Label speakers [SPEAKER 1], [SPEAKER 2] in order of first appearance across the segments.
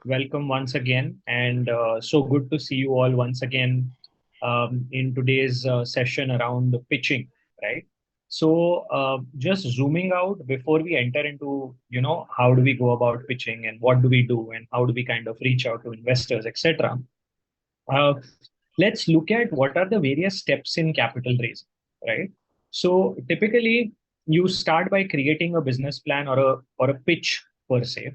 [SPEAKER 1] Welcome once again, and so good to see you all once again in today's session around pitching, right? Just zooming out before we enter into, how do we go about pitching and what do we do and how do we kind of reach out to investors, etc. Uh, let's look at what are the various steps in capital raising, right? So typically, you start by creating a business plan or a pitch per se,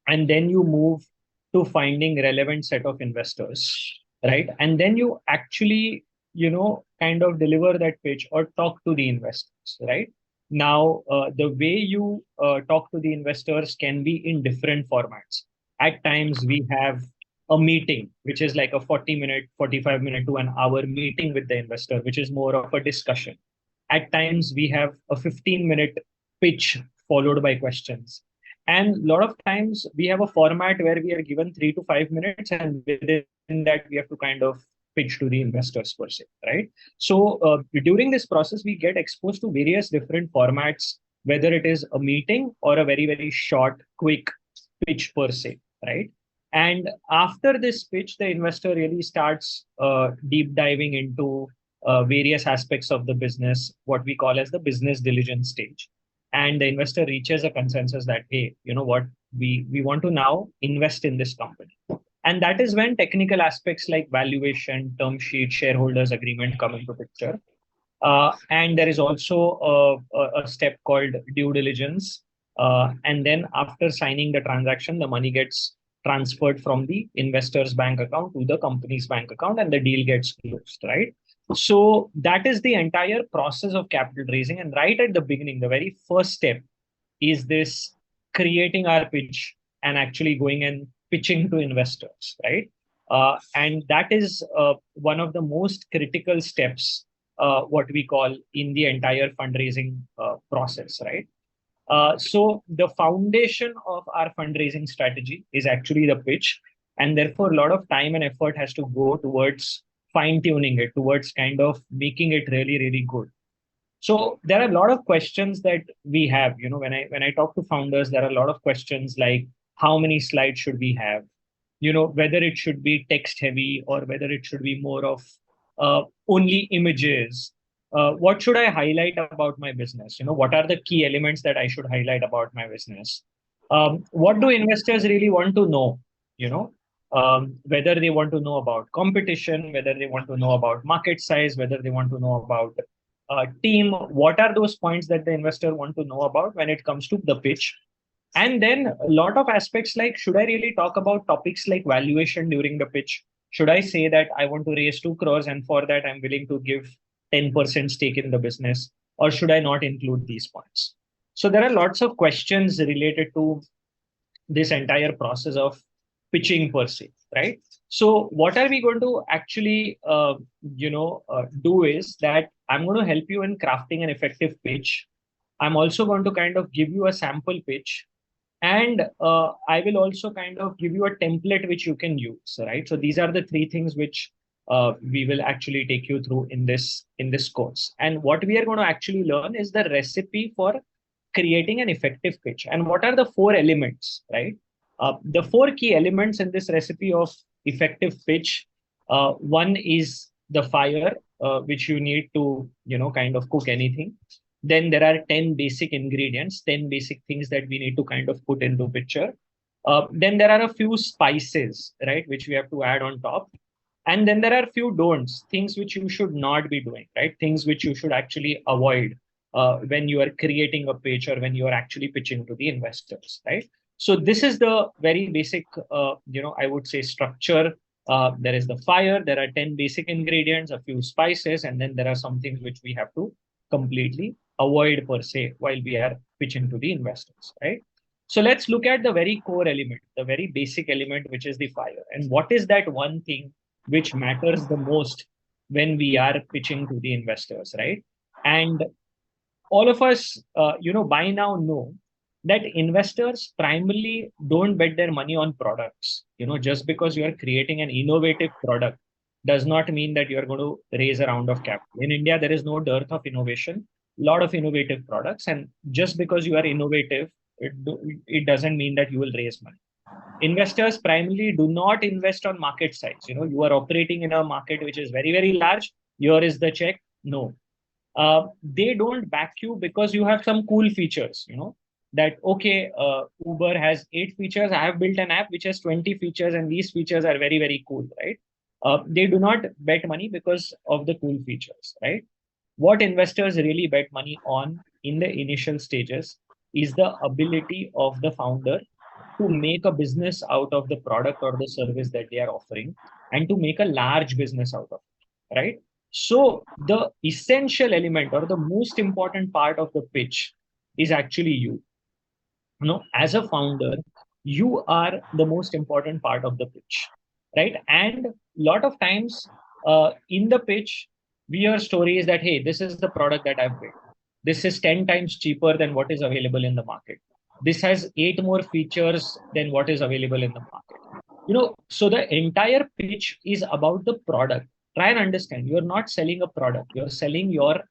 [SPEAKER 1] and then you move to finding relevant set of investors, right? And then you actually, kind of deliver that pitch or talk to the investors, right? Now, the way you talk to the investors can be in different formats. At times we have a meeting which is like a 40-minute, 45-minute to an hour meeting with the investor, which is more of a discussion. At times we have a 15-minute pitch followed by questions, and a lot of times we have a format where we are given 3 to 5 minutes, and within that we have to kind of pitch to the investors per se, right? During this process, we get exposed to various different formats, whether it is a meeting or a very, very short, quick pitch per se, right? And after this pitch, the investor really starts deep diving into various aspects of the business, what we call as the business diligence stage. And the investor reaches a consensus that, hey, you know what, we want to now invest in this company. And that is when technical aspects like valuation, term sheet, shareholders agreement come into picture. And there is also a step called due diligence. And then after signing the transaction, the money gets transferred from the investor's bank account to the company's bank account, and the deal gets closed, right? So that is the entire process of capital raising. And right at the beginning, the very first step is this creating our pitch and actually going and pitching to investors, right? And that is one of the most critical steps, what we call in the entire fundraising process, right? So the foundation of our fundraising strategy is actually the pitch, and therefore a lot of time and effort has to go towards fine tuning it, towards kind of making it really, really good. So there are a lot of questions that we have. When I talk to founders, there are a lot of questions like how many slides should we have? Whether it should be text heavy or whether it should be more of only images. What should I highlight about my business? What are the key elements that I should highlight about my business? What do investors really want to know? Whether they want to know about competition, whether they want to know about market size, whether they want to know about team. What are those points that the investor want to know about when it comes to the pitch? And then a lot of aspects like, should I really talk about topics like valuation during the pitch? Should I say that I want to raise 2 crores and for that I'm willing to give 10% stake in the business? Or should I not include these points? So there are lots of questions related to this entire process of pitching per se, right? So what are we going to actually, do is that I'm going to help you in crafting an effective pitch. I'm also going to kind of give you a sample pitch, and I will also kind of give you a template which you can use, right? So these are the three things which we will actually take you through in this course. And what we are going to actually learn is the recipe for creating an effective pitch. And what are the 4 elements, right? The 4 key elements in this recipe of effective pitch. One is the fire, which you need to, kind of cook anything. Then there are 10 basic ingredients, 10 basic things that we need to kind of put into picture. Then there are a few spices, right, which we have to add on top. And then there are a few don'ts, things which you should not be doing, right? Things which you should actually avoid when you are creating a pitch or when you are actually pitching to the investors, right? So this is the very basic, I would say structure. There is the fire, there are 10 basic ingredients, a few spices, and then there are some things which we have to completely avoid per se while we are pitching to the investors, right? So let's look at the very core element, the very basic element, which is the fire. And what is that one thing which matters the most when we are pitching to the investors, right? And all of us, by now know that investors primarily don't bet their money on products. Just because you are creating an innovative product does not mean that you're going to raise a round of capital. In India, there is no dearth of innovation, a lot of innovative products. And just because you are innovative, it doesn't mean that you will raise money. investors primarily do not invest on market size. You are operating in a market which is very, very large. Here is the check. No, they don't back you because you have some cool features. That okay, Uber has 8 features. I have built an app which has 20 features, and these features are very, very cool, right? They do not bet money because of the cool features, right? What investors really bet money on in the initial stages is the ability of the founder to make a business out of the product or the service that they are offering, and to make a large business out of it, right? So the essential element or the most important part of the pitch is actually you. As a founder, you are the most important part of the pitch, right? And a lot of times in the pitch, we hear stories that, hey, this is the product that I've built. This is 10 times cheaper than what is available in the market. This has 8 more features than what is available in the market. So the entire pitch is about the product. Try and understand, you're not selling a product, you're selling your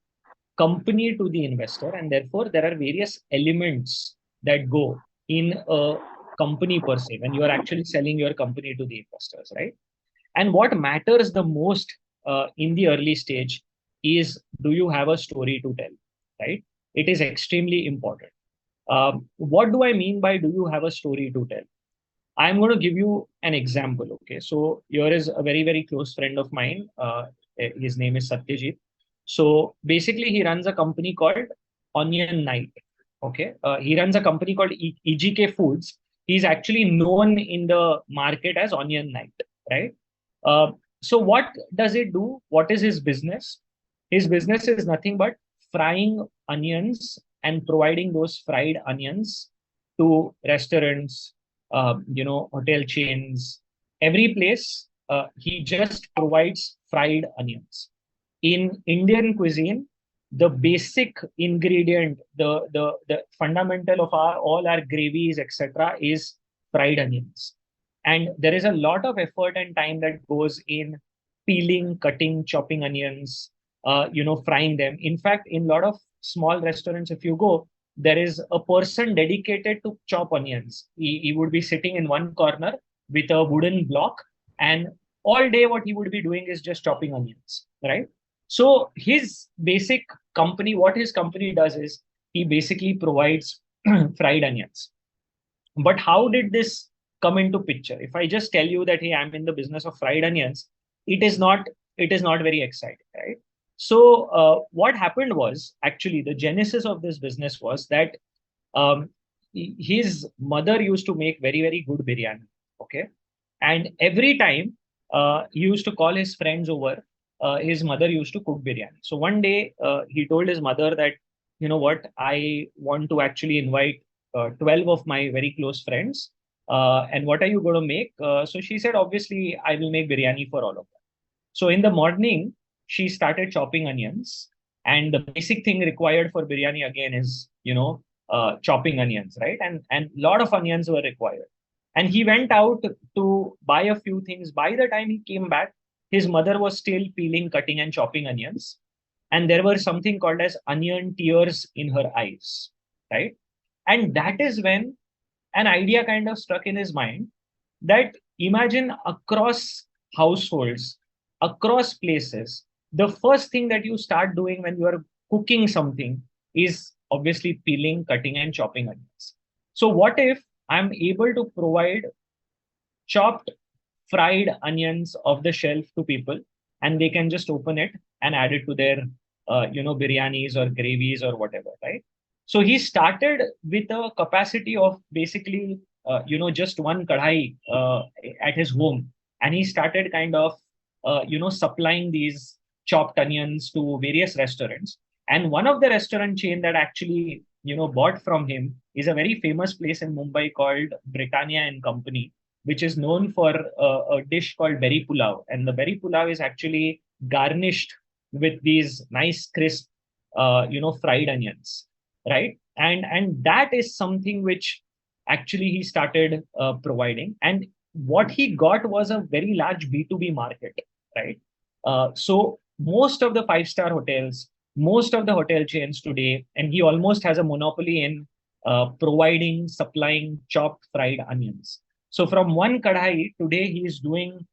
[SPEAKER 1] company to the investor, and therefore there are various elements that go in a company per se when you are actually selling your company to the investors, right? And what matters the most in the early stage is, do you have a story to tell, right? It is extremely important. What do I mean by do you have a story to tell? I'm going to give you an example. Okay, so here is a very, very close friend of mine. His name is Satyajit. So basically, he runs a company called Onion Night. Okay, he runs a company called EGK Foods. He's actually known in the market as Onion Night, right? So what does it do? What is his business? His business is nothing but frying onions and providing those fried onions to restaurants, hotel chains, every place. He just provides fried onions. In Indian cuisine, the basic ingredient, the fundamental of all our gravies, etc., is fried onions. And there is a lot of effort and time that goes in peeling, cutting, chopping onions, frying them. In fact, in a lot of small restaurants, if you go, there is a person dedicated to chop onions. He would be sitting in one corner with a wooden block, and all day what he would be doing is just chopping onions, right? So his basic company, what his company does is he basically provides fried onions. But how did this come into picture? If I just tell you that, hey, I'm in the business of fried onions, it is not very exciting, right? So what happened was, actually the genesis of this business was that um, his mother used to make very, very good biryani. Okay. And every time he used to call his friends over, his mother used to cook biryani. So one day he told his mother that, you know what, I want to actually invite 12 of my very close friends. And what are you going to make? So she said, obviously, I will make biryani for all of them. So in the morning, she started chopping onions. And the basic thing required for biryani again is, chopping onions, right? And a lot of onions were required. And he went out to buy a few things. By the time he came back, his mother was still peeling, cutting, and chopping onions. And there were something called as onion tears in her eyes, right? And that is when an idea kind of struck in his mind that, imagine across households, across places, the first thing that you start doing when you are cooking something is obviously peeling, cutting, and chopping onions. So, what if I'm able to provide chopped fried onions off the shelf to people, and they can just open it and add it to their biryanis or gravies or whatever, right? So he started with a capacity of basically just one kadhai at his home, and he started kind of supplying these chopped onions to various restaurants. And one of the restaurant chain that actually bought from him is a very famous place in Mumbai called Britannia and Company, which is known for a dish called berry pulao. And the berry pulao is actually garnished with these nice, crisp, fried onions, right? And that is something which actually he started providing. And what he got was a very large B2B market, right? So most of the five-star hotels, most of the hotel chains today, and he almost has a monopoly in providing, supplying chopped fried onions. So from one kadhai today he is doing,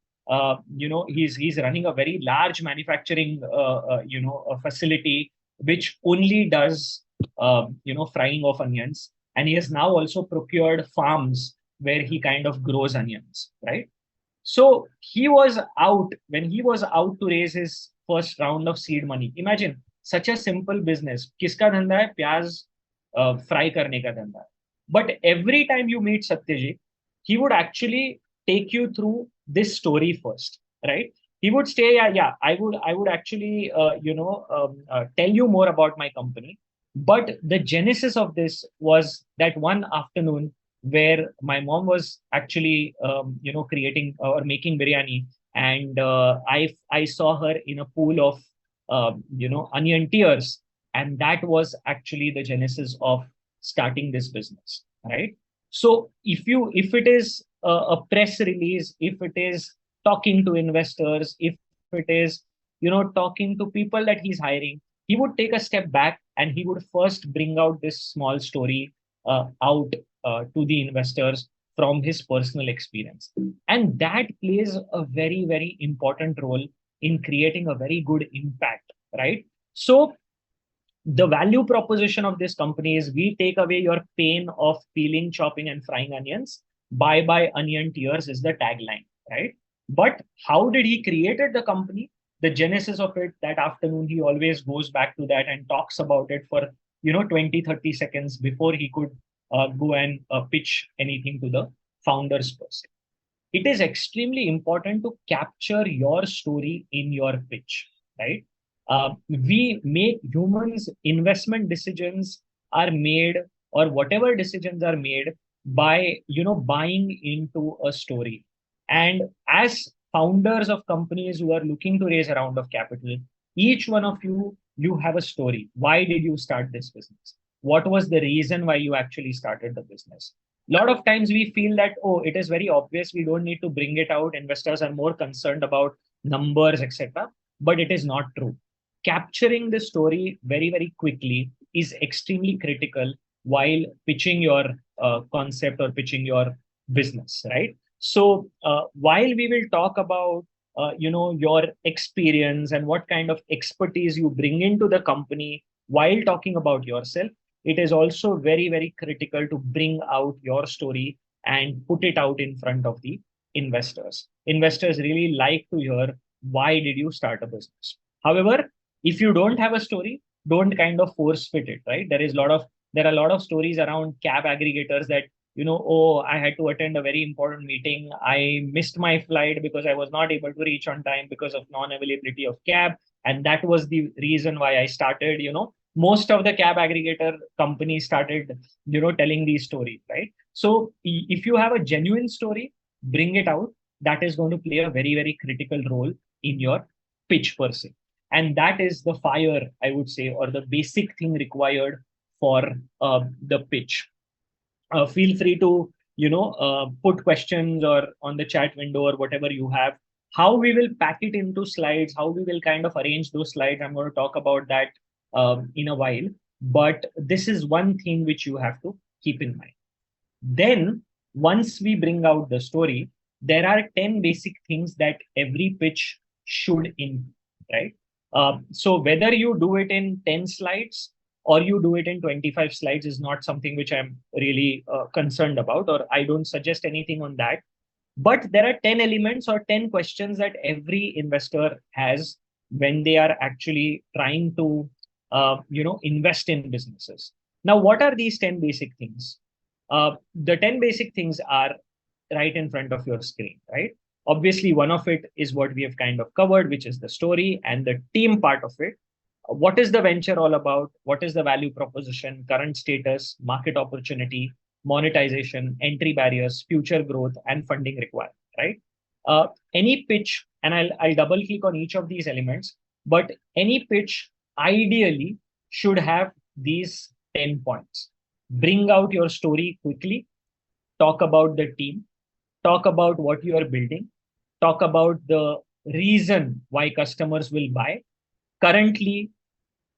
[SPEAKER 1] he's running a very large manufacturing, a facility which only does, frying of onions. And he has now also procured farms where he kind of grows onions, right? So when he was out to raise his first round of seed money. Imagine such a simple business. किसका धंधा है? प्याज fry करने का धंधा है. But every time you meet Satyajit, he would actually take you through this story first, right? He would say, yeah, I would actually, tell you more about my company. But the genesis of this was that one afternoon where my mom was actually, creating or making biryani, and I saw her in a pool of, onion tears, and that was actually the genesis of starting this business, right? So if it is a press release, if it is talking to investors, if it is, talking to people that he's hiring, he would take a step back and he would first bring out this small story out to the investors from his personal experience. And that plays a very, very important role in creating a very good impact, right? So the value proposition of this company is we take away your pain of peeling, chopping, and frying onions. Bye bye onion tears is the tagline, right? But how did he created the company? The genesis of it, that afternoon, he always goes back to that and talks about it for 20, 30 seconds before he could go and pitch anything to the founders person. It is extremely important to capture your story in your pitch, right? We make humans investment decisions are made, or whatever decisions are made by buying into a story. And as founders of companies who are looking to raise a round of capital, each one of you have a story. Why did you start this business? What was the reason why you actually started the business? A lot of times we feel that, oh, it is very obvious, we don't need to bring it out, investors are more concerned about numbers, etc. But it is not true. Capturing the story very, very quickly is extremely critical while pitching your concept or pitching your business, right? So while we will talk about your experience and what kind of expertise you bring into the company while talking about yourself, it is also very, very critical to bring out your story and put it out in front of the investors. Investors really like to hear, why did you start a business? However, if you don't have a story, don't kind of force fit it, right? There are a lot of stories around cab aggregators that, oh, I had to attend a very important meeting. I missed my flight because I was not able to reach on time because of non-availability of cab. And that was the reason why I started, most of the cab aggregator companies started, telling these stories, right? So if you have a genuine story, bring it out. That is going to play a very, very critical role in your pitch per se. And that is the fire, I would say, or the basic thing required for the pitch. Feel free to put questions or on the chat window or whatever you have. How we will pack it into slides, how we will kind of arrange those slides, I'm going to talk about that in a while. But this is one thing which you have to keep in mind. Then once we bring out the story, there are 10 basic things that every pitch should include, right? So whether you do it in 10 slides or you do it in 25 slides is not something which I'm really concerned about, or I don't suggest anything on that. But there are 10 elements or 10 questions that every investor has when they are actually trying to, invest in businesses. Now, what are these 10 basic things? The 10 basic things are right in front of your screen, right? Obviously, one of it is what we have kind of covered, which is the story and the team part of it. What is the venture all about? What is the value proposition, current status, market opportunity, monetization, entry barriers, future growth, and funding required, right? Any pitch, and I'll double click on each of these elements, but any pitch ideally should have these 10 points. Bring out your story quickly, talk about the team, talk about what you are building, talk about the reason why customers will buy. Currently,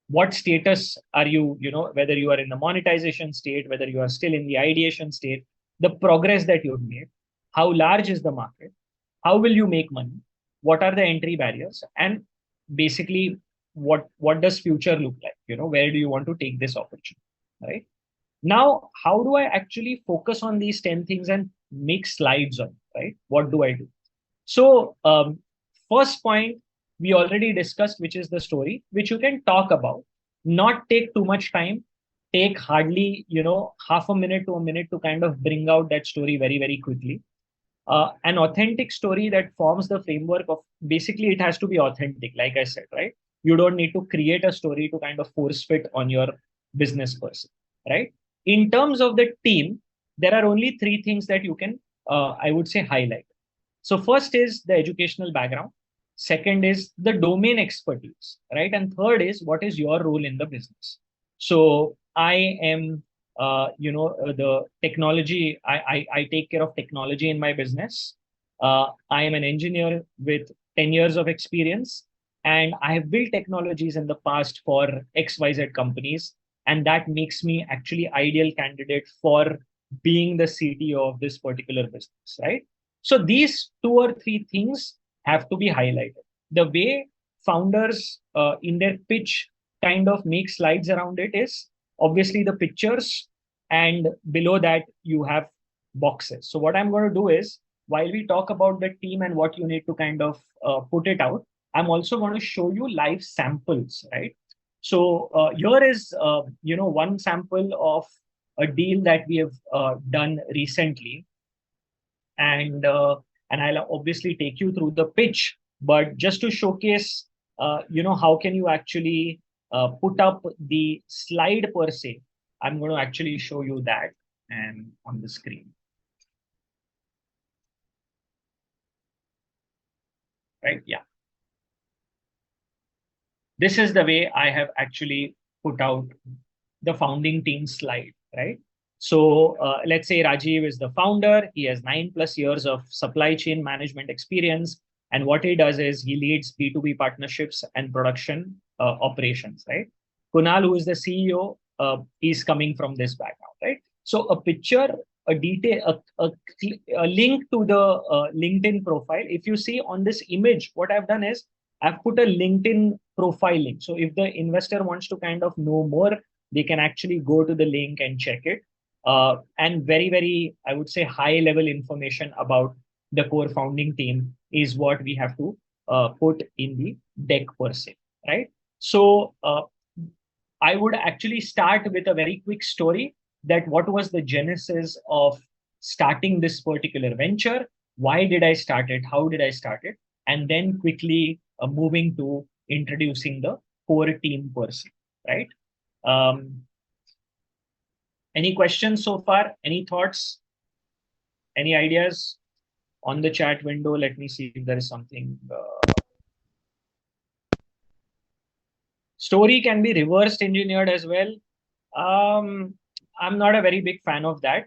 [SPEAKER 1] what status are you, whether you are in the monetization state, whether you are still in the ideation state, the progress that you've made. how large is the market, how will you make money, what are the entry barriers, and basically what does future look like, where do you want to take this opportunity, right? Now, how do I actually focus on these 10 things and make slides on, right? What do I do? So, first point we already discussed, which is the story, which you can talk about, not take too much time, take hardly, half a minute to a minute to kind of bring out that story very, very quickly. An authentic story that forms the framework of, basically, it has to be authentic, like I said, right? You don't need to create a story to kind of force fit on your business person, right? In terms of the team, there are only three things that you can, I would say, highlight. So first is the educational background. Second is the domain expertise, right? And third is what is your role in the business. So I am, the technology. I take care of technology in my business. I am an engineer with 10 years of experience, and I have built technologies in the past for XYZ companies, and that makes me actually ideal candidate for being the CTO of this particular business, right? So these two or three things have to be highlighted. The way founders in their pitch kind of make slides around it is obviously the pictures, and below that you have boxes. So what I'm going to do is, while we talk about the team and what you need to kind of put it out, I'm also going to show you live samples, right? So here is one sample of a deal that we have done recently, and I'll obviously take you through the pitch, but just to showcase, how can you actually put up the slide per se. I'm going to actually show you that and on the screen, right? Yeah, this is the way I have actually put out the founding team slide, right? So let's say Rajiv is the founder. He has 9+ years of supply chain management experience. And what he does is he leads B2B partnerships and production operations, right? Kunal, who is the CEO, is coming from this background, right? So a picture, a detail, a link to the LinkedIn profile. If you see on this image, what I've done is I've put a LinkedIn profile link. So if the investor wants to kind of know more, they can actually go to the link and check it. And very, very, I would say, high level information about the core founding team is what we have to put in the deck per se, right? So I would actually start with a very quick story, that what was the genesis of starting this particular venture? Why did I start it? How did I start it? And then quickly moving to introducing the core team per se, right? Um, any questions so far? Any thoughts? Any ideas on the chat window? Let me see if there is something. Story can be reversed engineered as well. Um, I'm not a very big fan of that.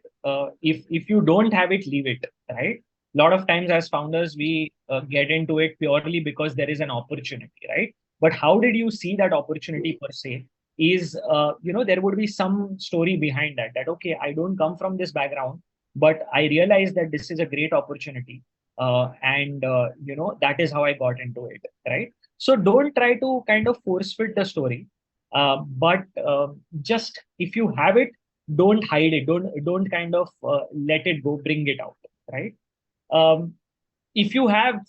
[SPEAKER 1] If you don't have it, leave it. Right. A lot of times, as founders, we get into it purely because there is an opportunity, right? But how did you see that opportunity per se? Is there would be some story behind that. That okay, I don't come from this background, but I realized that this is a great opportunity, and that is how I got into it, right? So don't try to kind of force fit the story, but just if you have it, don't hide it. Don't kind of let it go. Bring it out, right? Um, if you have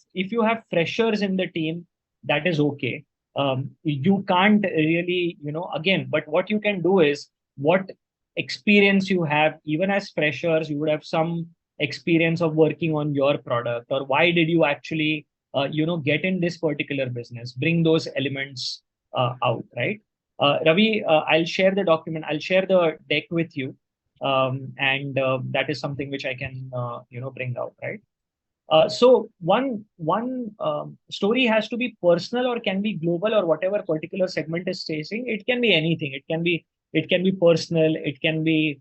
[SPEAKER 1] freshers in the team, that is okay. You can't really, again, but what you can do is, what experience you have, even as freshers, you would have some experience of working on your product, or why did you actually get in this particular business. Bring those elements out, right? Ravi, I'll share the document, I'll share the deck with you, and that is something which I can bring out, right? So one story has to be personal, or can be global, or whatever particular segment is facing. It can be anything. It can be personal. It can be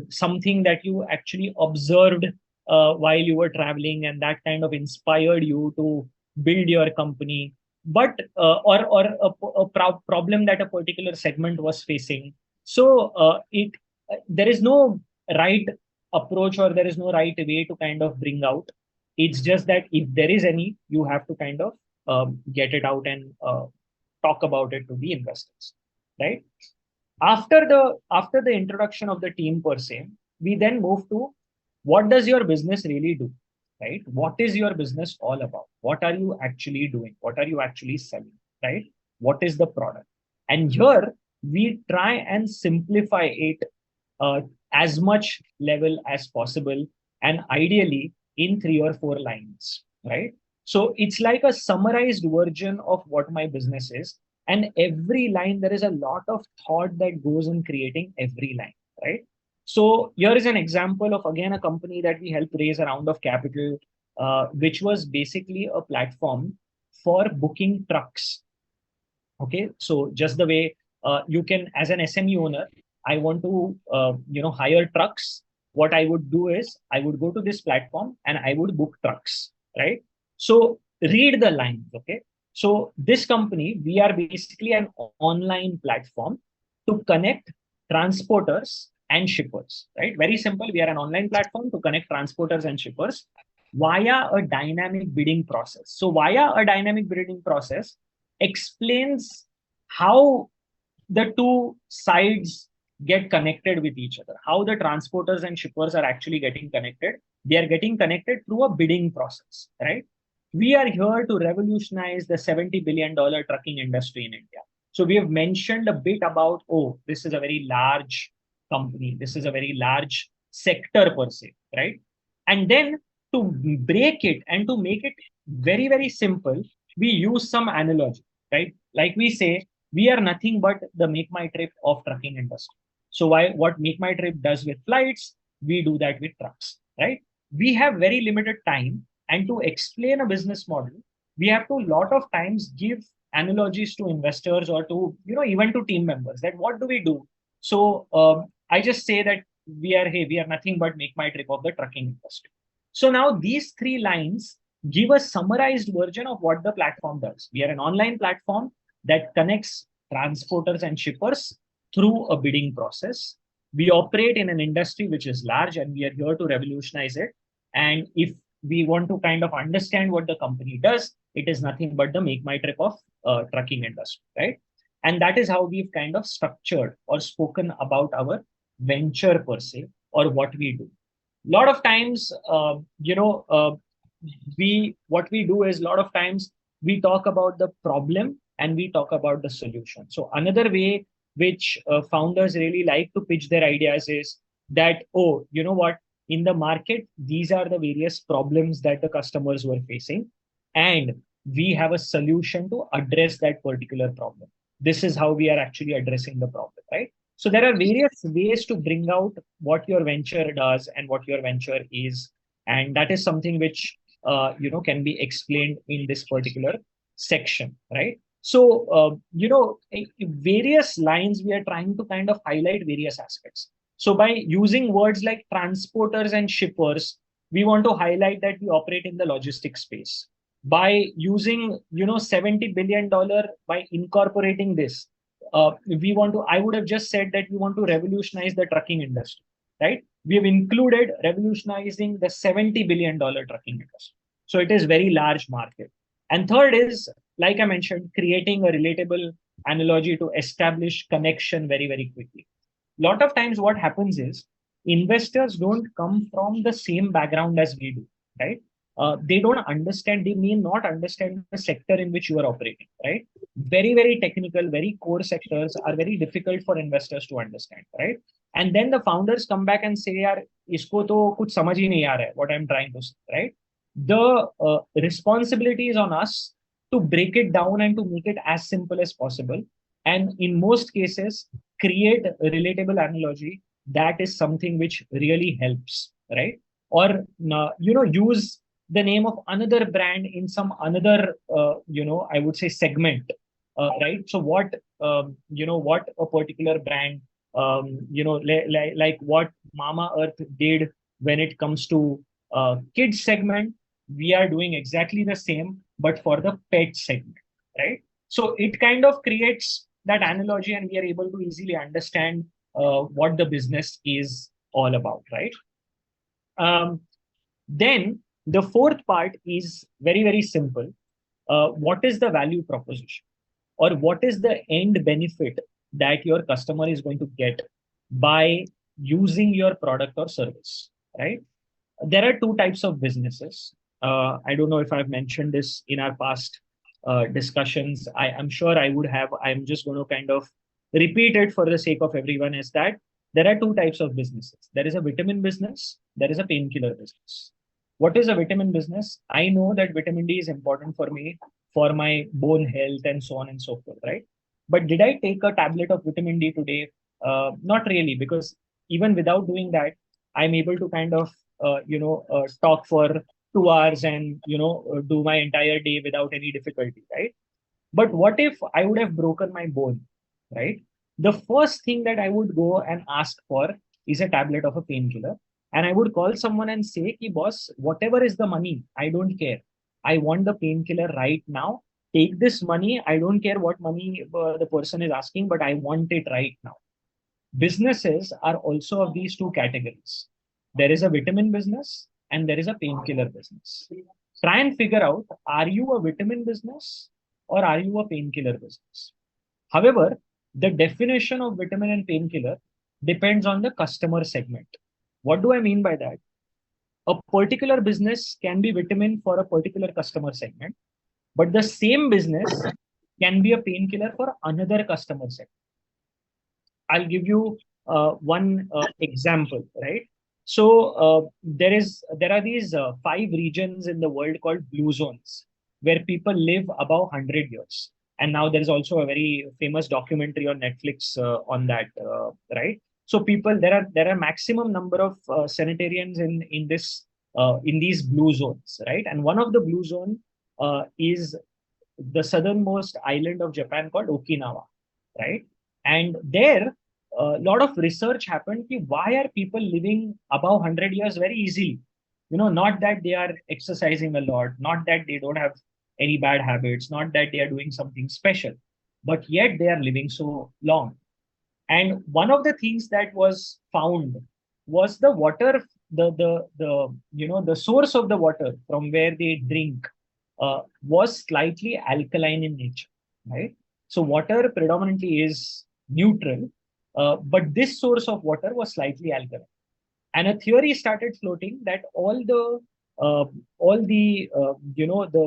[SPEAKER 1] something that you actually observed while you were traveling, and that kind of inspired you to build your company. But or problem that a particular segment was facing. So it there is no right approach or there is no right way to kind of bring out. It's just that if there is any, you have to kind of get it out and talk about it to the investors, right? After the introduction of the team per se, we then move to what does your business really do, right? What is your business all about? What are you actually doing? What are you actually selling, right? What is the product? And here we try and simplify it uh, as much level as possible, and ideally in 3 or 4 lines, right? So it's like a summarized version of what my business is. And every line, there is a lot of thought that goes in creating every line, right? So here is an example of again a company that we helped raise a round of capital, which was basically a platform for booking trucks. Okay, so just the way you can, as an SME owner, I want to hire trucks. What I would do is I would go to this platform and I would book trucks, right? So read the lines. Okay, so this company, we are basically an online platform to connect transporters and shippers, right? Very simple. We are an online platform to connect transporters and shippers via a dynamic bidding process. So via a dynamic bidding process explains how the two sides get connected with each other, how the transporters and shippers are actually getting connected. They are getting connected through a bidding process, right? We are here to revolutionize the $70 billion trucking industry in India. So we have mentioned a bit about, oh, this is a very large company. This is a very large sector per se, right? And then to break it and to make it very, very simple, we use some analogy, right? Like we say, we are nothing but the Make My Trip of trucking industry. So what Make My Trip does with flights, we do that with trucks, right? We have very limited time, and to explain a business model, we have to lot of times give analogies to investors or to even to team members that what do we do. So I just say that we are nothing but Make My Trip of the trucking industry. So now these 3 lines give a summarized version of what the platform does. We are an online platform that connects transporters and shippers through a bidding process. We operate in an industry which is large and we are here to revolutionize it. And if we want to kind of understand what the company does, it is nothing but the Make My Trip of trucking industry, right? And that is how we've kind of structured or spoken about our venture per se or what we do. A lot of times, we what we do is a lot of times we talk about the problem and we talk about the solution. So another way which founders really like to pitch their ideas is that, oh, you know what, in the market these are the various problems that the customers were facing, and we have a solution to address that particular problem. This is how we are actually addressing the problem, right? So there are various ways to bring out what your venture does and what your venture is, and that is something which can be explained in this particular section, right? So various lines we are trying to kind of highlight various aspects. So by using words like transporters and shippers, we want to highlight that we operate in the logistics space. By using $70 billion, by incorporating this, I would have just said that we want to revolutionize the trucking industry, right? We have included revolutionizing the $70 billion trucking industry. So it is very large market. And third is, like I mentioned, creating a relatable analogy to establish connection very, very quickly. Lot of times what happens is investors don't come from the same background as we do, right? They don't understand, they may not understand the sector in which you are operating, right? Very, very technical, very core sectors are very difficult for investors to understand, right? And then the founders come back and say, yaar, isko to kuch samajh hi nahi aa raha hai, what I'm trying to say, right? The responsibility is on us to break it down and to make it as simple as possible. And in most cases, create a relatable analogy that is something which really helps, right? Or use the name of another brand in some another I would say segment, right? So what a particular brand, like what Mama Earth did when it comes to kids segment, we are doing exactly the same but for the pet segment, right? So it kind of creates that analogy and we are able to easily understand what the business is all about, right? Um, then the fourth part is very, very simple. What is the value proposition, or what is the end benefit that your customer is going to get by using your product or service, right? There are two types of businesses. I don't know if I've mentioned this in our past discussions. I'm sure I would have. I'm just going to kind of repeat it for the sake of everyone, is that there are two types of businesses. There is a vitamin business, there is a painkiller business. What is a vitamin business? I know that vitamin D is important for me, for my bone health, and so on and so forth, right? But did I take a tablet of vitamin D today? Not really, because even without doing that, I'm able to kind of talk for 2 hours and do my entire day without any difficulty, right? But what if I would have broken my bone, right? The first thing that I would go and ask for is a tablet of a painkiller. And I would call someone and say, Ki, boss, whatever is the money, I don't care. I want the painkiller right now. Take this money. I don't care what money the person is asking, but I want it right now. Businesses are also of these two categories. There is a vitamin business and there is a painkiller business. Try and figure out, are you a vitamin business or are you a painkiller business? However, the definition of vitamin and painkiller depends on the customer segment. What do I mean by that? A particular business can be vitamin for a particular customer segment, but the same business can be a painkiller for another customer segment. I'll give you one example, right? So there are these five regions in the world called blue zones, where people live above 100 years. And now there is also a very famous documentary on Netflix on that, right? So people, there are maximum number of sanitarians in these blue zones, right? And one of the blue zone is the southernmost island of Japan called Okinawa, right? And there, a lot of research happened. Ki why are people living above 100 years very easily? Not that they are exercising a lot, not that they don't have any bad habits, not that they are doing something special, but yet they are living so long. And one of the things that was found was the water, the source of the water from where they drink was slightly alkaline in nature, right? So water predominantly is neutral, but this source of water was slightly alkaline. And a theory started floating that all the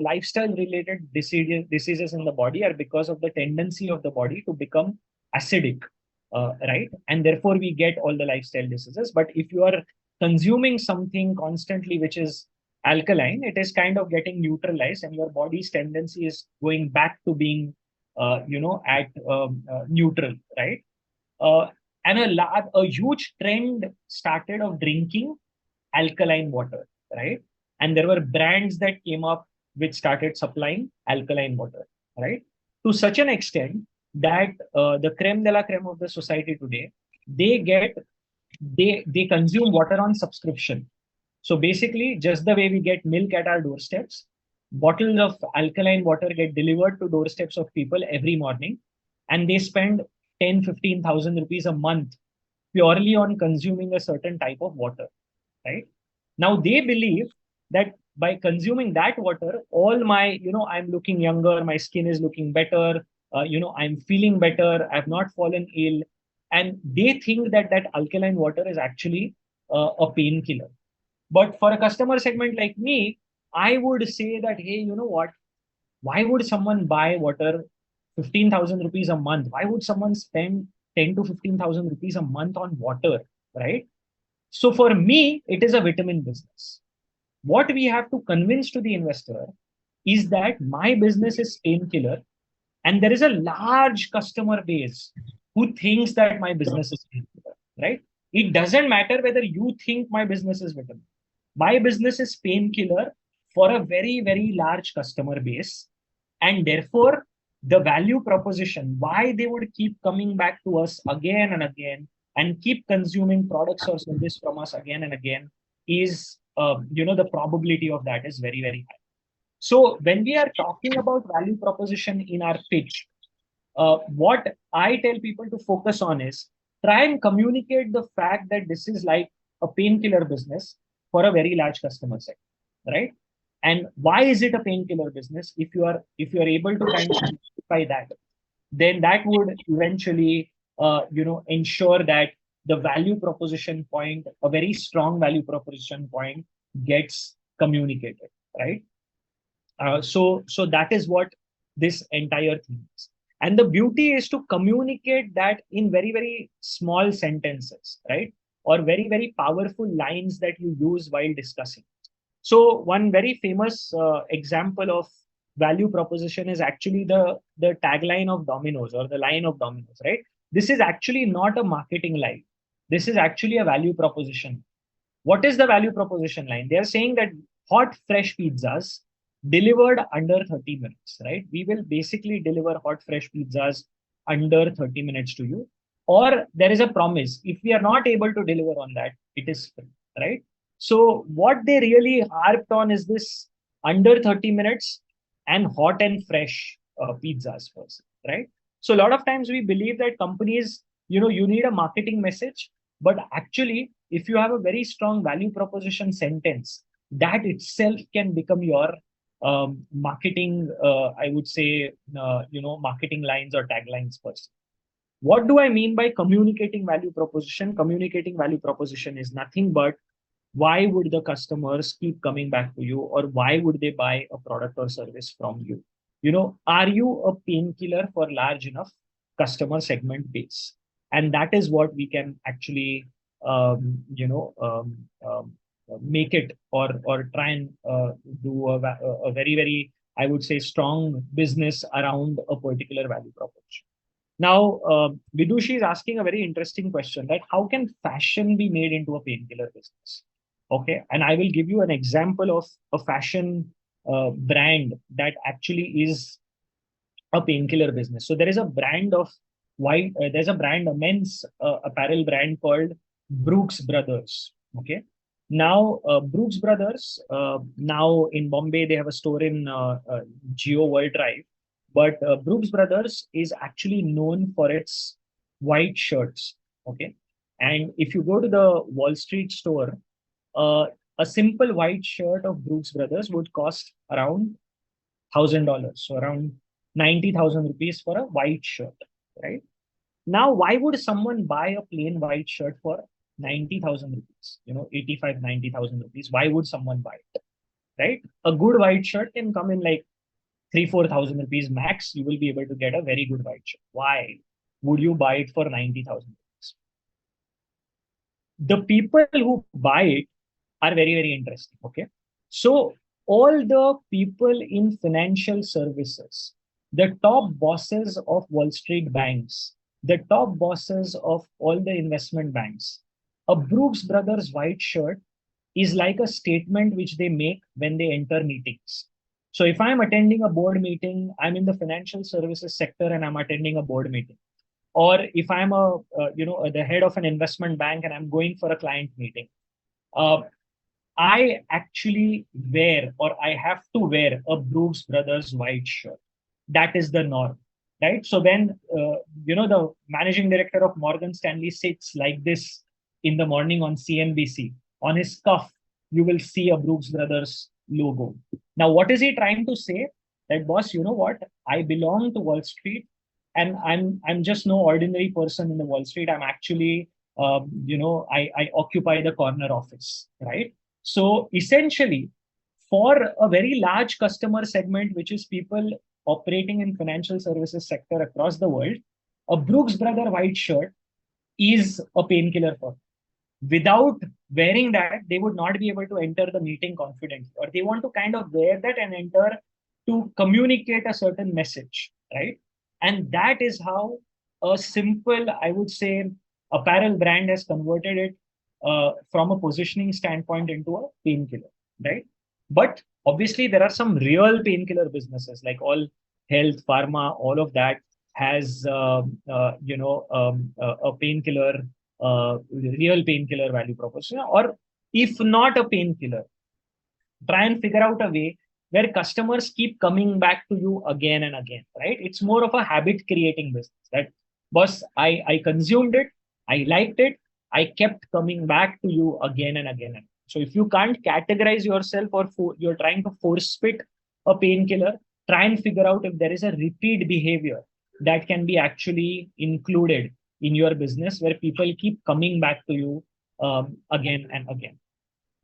[SPEAKER 1] lifestyle related diseases in the body are because of the tendency of the body to become acidic, right? And therefore we get all the lifestyle diseases. But if you are consuming something constantly which is alkaline, it is kind of getting neutralized, and your body's tendency is going back to being at neutral, right? uh, and a huge trend started of drinking alkaline water, right? And there were brands that came up which started supplying alkaline water, right? To such an extent that the creme de la creme of the society today, they get they consume water on subscription. So basically, just the way we get milk at our doorsteps, bottles of alkaline water get delivered to doorsteps of people every morning, and they spend 10, 15,000 rupees a month purely on consuming a certain type of water, right? Now they believe that by consuming that water, all my, I'm looking younger, my skin is looking better, I'm feeling better, I've not fallen ill. And they think that that alkaline water is actually a painkiller. But for a customer segment like me, I would say that, hey, you know what? Why would someone buy water 15,000 rupees a month? Why would someone spend 10 to 15,000 rupees a month on water, right? So for me, it is a vitamin business. What we have to convince to the investor is that my business is painkiller, and there is a large customer base who thinks that my business is painkiller, right? It doesn't matter whether you think my business is vitamin. My business is painkiller for a very, very large customer base. And therefore, the value proposition, why they would keep coming back to us again and again and keep consuming products or service from us again and again is, the probability of that is very, very high. So when we are talking about value proposition in our pitch, what I tell people to focus on is try and communicate the fact that this is like a painkiller business, for a very large customer set, right? And why is it a painkiller business? If you are able to kind of justify that, then that would eventually ensure that the value proposition point, a very strong value proposition point, gets communicated, right? So that is what this entire thing is. And the beauty is to communicate that in very, very small sentences, right? Or very, very powerful lines that you use while discussing. So one very famous example of value proposition is actually the tagline of Domino's, or the line of Domino's, right? This is actually not a marketing line. This is actually a value proposition. What is the value proposition line? They are saying that hot, fresh pizzas delivered under 30 minutes, right? We will basically deliver hot, fresh pizzas under 30 minutes to you. Or there is a promise. If we are not able to deliver on that, it is free, right? So what they really harped on is this under 30 minutes and hot and fresh pizzas first, right? So a lot of times we believe that companies, you need a marketing message, but actually, if you have a very strong value proposition sentence, that itself can become your marketing, I would say, marketing lines or taglines first. What do I mean by communicating value proposition? Communicating value proposition is nothing but why would the customers keep coming back to you, or why would they buy a product or service from you? Are you a painkiller for large enough customer segment base? And that is what we can actually make it, or try and do a very, very, I would say, strong business around a particular value proposition. Now, Vidushi is asking a very interesting question, right? How can fashion be made into a painkiller business? Okay, and I will give you an example of a fashion brand that actually is a painkiller business. So there is a brand of there's a brand, a men's apparel brand called Brooks Brothers. Okay, now Brooks Brothers, now in Bombay they have a store in Geo World Drive, but Brooks Brothers is actually known for its white shirts. Okay, and if you go to the Wall Street store, uh, a simple white shirt of Brooks Brothers would cost around $1,000, so around 90,000 rupees for a white shirt, right? Now, why would someone buy a plain white shirt for 90,000 rupees? 85, 90,000 rupees. Why would someone buy it, right? A good white shirt can come in like 3, 4,000 rupees max. You will be able to get a very good white shirt. Why would you buy it for 90,000 rupees? The people who buy it are very, very interesting. Okay. So all the people in financial services, the top bosses of Wall Street banks, the top bosses of all the investment banks, a Brooks Brothers white shirt is like a statement which they make when they enter meetings. So if I'm attending a board meeting, I'm in the financial services sector and I'm attending a board meeting. Or if I'm the head of an investment bank and I'm going for a client meeting, uh, I actually wear, or I have to wear, a Brooks Brothers white shirt. That is the norm, right? So when the managing director of Morgan Stanley sits like this in the morning on CNBC, on his cuff, you will see a Brooks Brothers logo. Now, what is he trying to say? That, boss, you know what? I belong to Wall Street, and I'm just no ordinary person in the Wall Street. I'm actually I occupy the corner office, right? So essentially, for a very large customer segment, which is people operating in financial services sector across the world, a Brooks Brother white shirt is a painkiller for them. Without wearing that, they would not be able to enter the meeting confidently, or they want to kind of wear that and enter to communicate a certain message, right? And that is how a simple, I would say, apparel brand has converted it from a positioning standpoint into a painkiller, right? But obviously, there are some real painkiller businesses like all health, pharma, all of that has a painkiller, real painkiller value proposition, or if not a painkiller, try and figure out a way where customers keep coming back to you again and again, right? It's more of a habit creating business that, boss, I consumed it, I liked it, I kept coming back to you again and again. So if you can't categorize yourself or you're trying to force fit a painkiller, try and figure out if there is a repeat behavior that can be actually included in your business where people keep coming back to you again and again.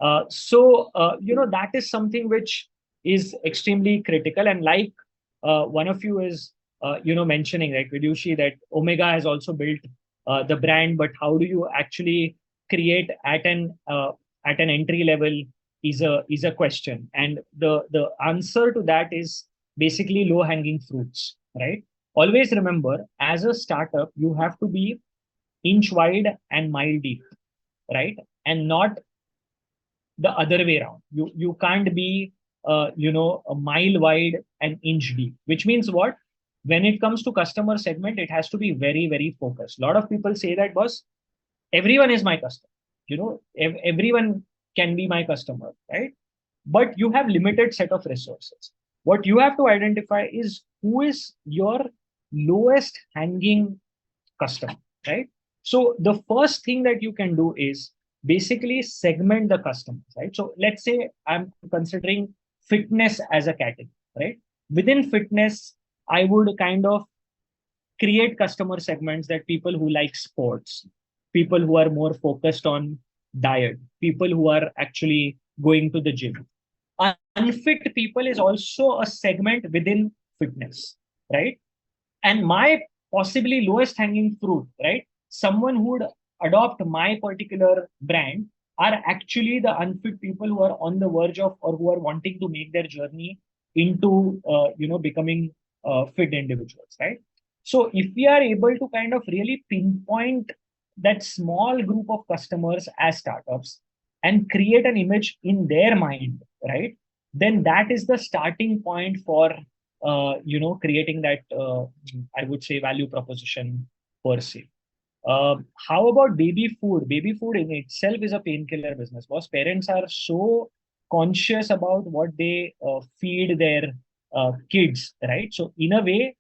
[SPEAKER 1] That is something which is extremely critical. And like one of you is, mentioning, right, Vidushi, that Omega has also built the brand, but how do you actually create at an entry level is a question. And the answer to that is basically low hanging fruits, right? Always remember, as a startup, you have to be inch wide and mile deep, right? And not the other way around. You can't be a mile wide and inch deep, which means what? When it comes to customer segment, it has to be very, very focused. A lot of people say that, boss, everyone is my customer. Everyone can be my customer, right? But you have limited set of resources. What you have to identify is who is your lowest hanging customer, right? So the first thing that you can do is basically segment the customers, right? So let's say I'm considering fitness as a category, right? Within fitness, I would kind of create customer segments, that people who like sports, people who are more focused on diet, people who are actually going to the gym. Unfit people is also a segment within fitness, right? And my possibly lowest hanging fruit, right? Someone who would adopt my particular brand are actually the unfit people who are on the verge of, or who are wanting to make their journey into, becoming fit individuals, right? So if we are able to kind of really pinpoint that small group of customers as startups and create an image in their mind, right? Then that is the starting point for creating that, I would say, value proposition per se. How about baby food? Baby food in itself is a painkiller business, because parents are so conscious about what they feed their kids, right? So in a way,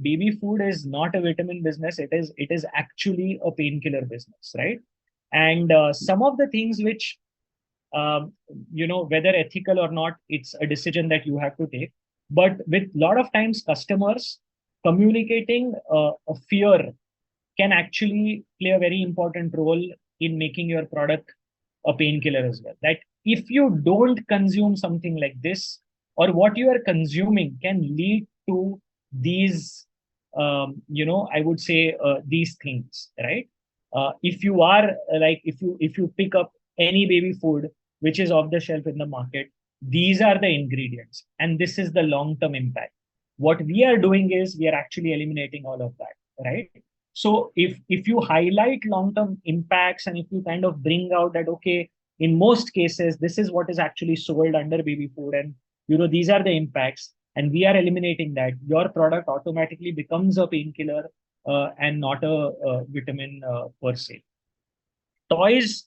[SPEAKER 1] baby food is not a vitamin business. It is actually a painkiller business, right? And some of the things which, whether ethical or not, it's a decision that you have to take. But with a lot of times, customers communicating a fear can actually play a very important role in making your product a painkiller as well. That if you don't consume something like this, or what you are consuming can lead to these, I would say, these things, right? If you are if you pick up any baby food which is off the shelf in the market, these are the ingredients, and this is the long term impact. What we are doing is we are actually eliminating all of that, right? So if you highlight long term impacts, and if you kind of bring out that, okay, in most cases this is what is actually sold under baby food, and these are the impacts, and we are eliminating that, your product automatically becomes a painkiller, and not a vitamin per se. Toys,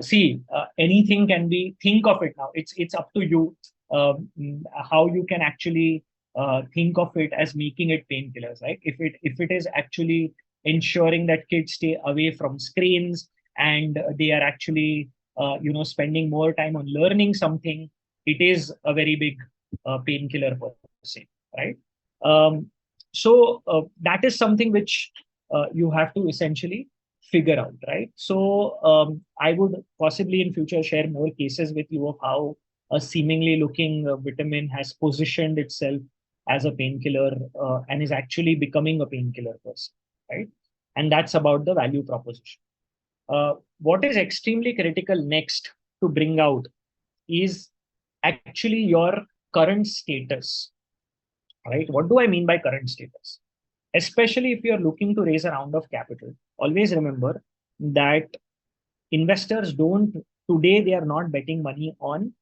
[SPEAKER 1] see, anything can be. Think of it now. It's up to you, how you can actually think of it as making it painkillers, right? If it is actually ensuring that kids stay away from screens, and they are actually spending more time on learning something, it is a very big painkiller per se, right? So that is something which you have to essentially figure out, right? So I would possibly in future share more cases with you of how a seemingly looking vitamin has positioned itself as a painkiller, and is actually becoming a painkiller person, right? And that's about the value proposition. What is extremely critical next to bring out is actually your current status, right? What do I mean by current status? Especially if you're looking to raise a round of capital, always remember that investors don't, today, they are not betting money on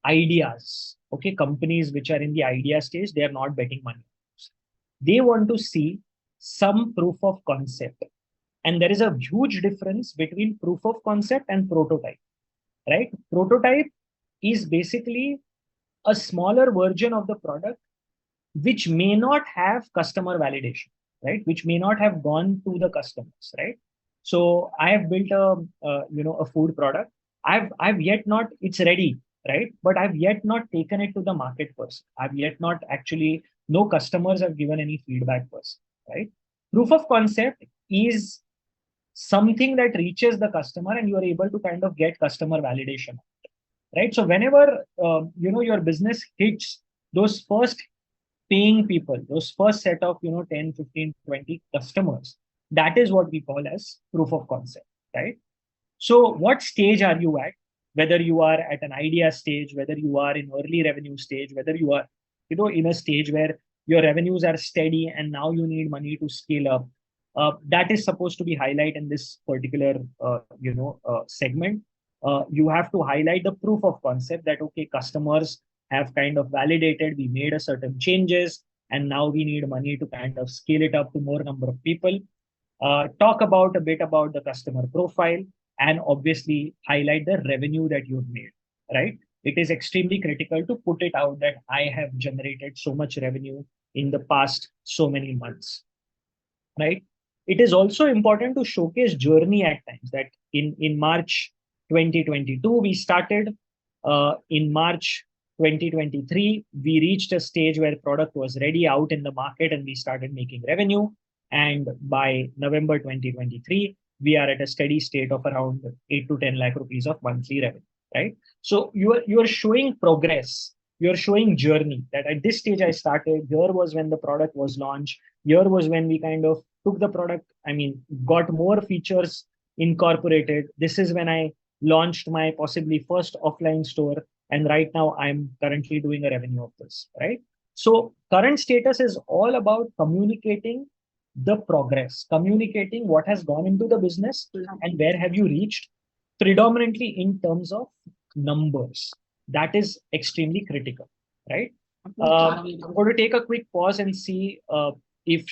[SPEAKER 1] ideas. Okay, companies which are in the idea stage, they are not betting money. They want to see some proof of concept. And there is a huge difference between proof of concept and prototype, right? Prototype is basically a smaller version of the product which may not have customer validation, right? Which may not have gone to the customers, right? So I have built a food product, I've yet not, it's ready, right? But I've yet not taken it to the market first. I've yet not actually, no customers have given any feedback first, right? Proof of concept is something that reaches the customer and you are able to kind of get customer validation, right? So whenever your business hits those first paying people, those first set of 10, 15, 20 customers, that is what we call as proof of concept, right? So what stage are you at? Whether you are at an idea stage, whether you are in early revenue stage, whether you are in a stage where your revenues are steady and now you need money to scale up, that is supposed to be highlight in this particular segment. You have to highlight the proof of concept that okay, customers have kind of validated, we made a certain changes, and now we need money to kind of scale it up to more number of people. Talk about a bit about the customer profile, and obviously highlight the revenue that you've made, right? It is extremely critical to put it out that I have generated so much revenue in the past so many months, right? It is also important to showcase journey at times, that in March 2022 we started. In March 2023 we reached a stage where product was ready out in the market and we started making revenue, and by November 2023 we are at a steady state of around 8 to 10 lakh rupees of monthly revenue, right? So you are showing progress, you're showing journey, that at this stage I started, here was when the product was launched, here was when we kind of took the product, I mean, got more features incorporated. This is when I launched my possibly first offline store. And right now I'm currently doing a revenue of this, right? So current status is all about communicating the progress, communicating what has gone into the business and where have you reached, predominantly in terms of numbers. That is extremely critical, right? I'm going to take a quick pause and see if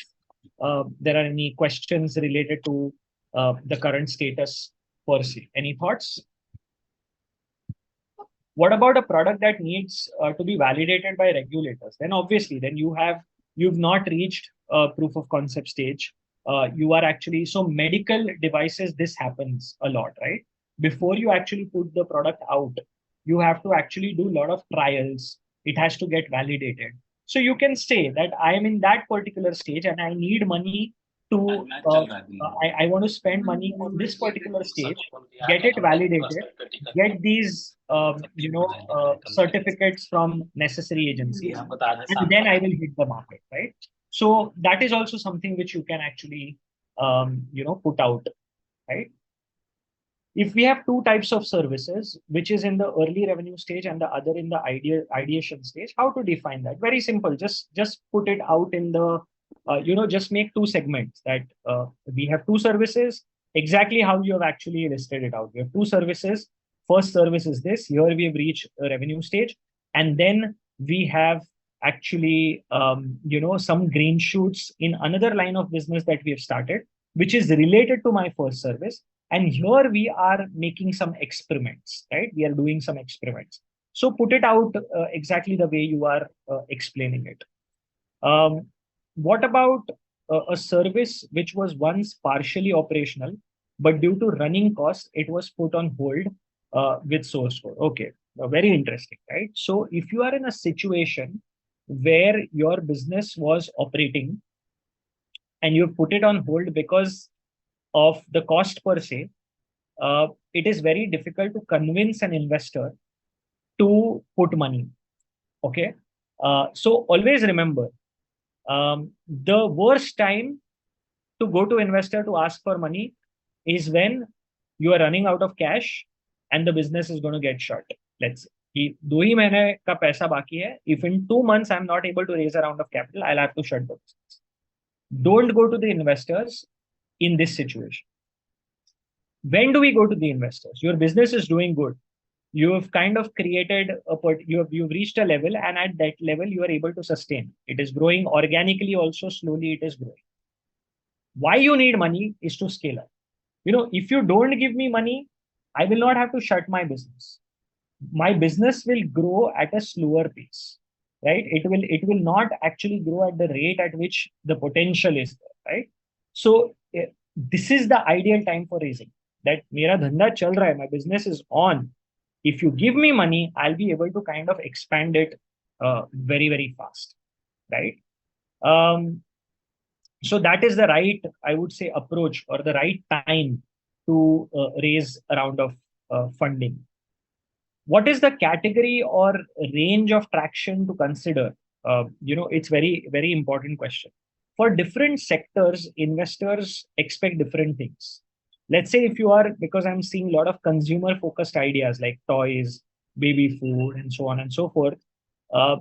[SPEAKER 1] there are any questions related to the current status per se. Any thoughts? What about a product that needs to be validated by regulators? Then obviously, then you've not reached proof of concept stage. You are actually, so medical devices, this happens a lot, right? Before you actually put the product out, you have to actually do a lot of trials. It has to get validated. So you can say that I am in that particular stage and I need money to, I want to spend money on this particular stage, get it validated, get these, certificates from necessary agencies, and then I will hit the market, right? So that is also something which you can actually, put out, right? If we have two types of services, which is in the early revenue stage and the other in the ideation stage, how to define that? Very simple. Just put it out in the, just make two segments that we have two services, exactly how you have actually listed it out. We have two services. First service is this. Here we have reached a revenue stage, and then we have actually, some green shoots in another line of business that we have started, which is related to my first service. And here we are making some experiments, right? We are doing some experiments. So put it out exactly the way you are explaining it. What about a service which was once partially operational, but due to running costs, it was put on hold with source code? Okay, very interesting, right? So if you are in a situation where your business was operating and you put it on hold because of the cost per se, it is very difficult to convince an investor to put money. Okay. So always remember, the worst time to go to investor to ask for money is when you are running out of cash and the business is going to get shut. Let's say, कि 2 ही महीने का पैसा बाकी है. If in 2 months I'm not able to raise a round of capital, I'll have to shut the business. Don't go to the investors in this situation. When do we go to the investors? Your business is doing good. You have kind of created you've reached a level, and at that level you are able to sustain. It is growing organically also, slowly it is growing. Why you need money is to scale up. If you don't give me money, I will not have to shut my business. My business will grow at a slower pace, right? It will not actually grow at the rate at which the potential is there, right? So this is the ideal time for raising. that mera dhanda chal raha hai, my business is on. If you give me money, I'll be able to kind of expand it very, very fast, right? Um, so that is the right, I would say, approach or the right time to raise a round of funding. What is the category or range of traction to consider? It's very important question. For different sectors, investors expect different things. Let's say if you are, because I'm seeing a lot of consumer focused ideas like toys, baby food, and so on and so forth. uh,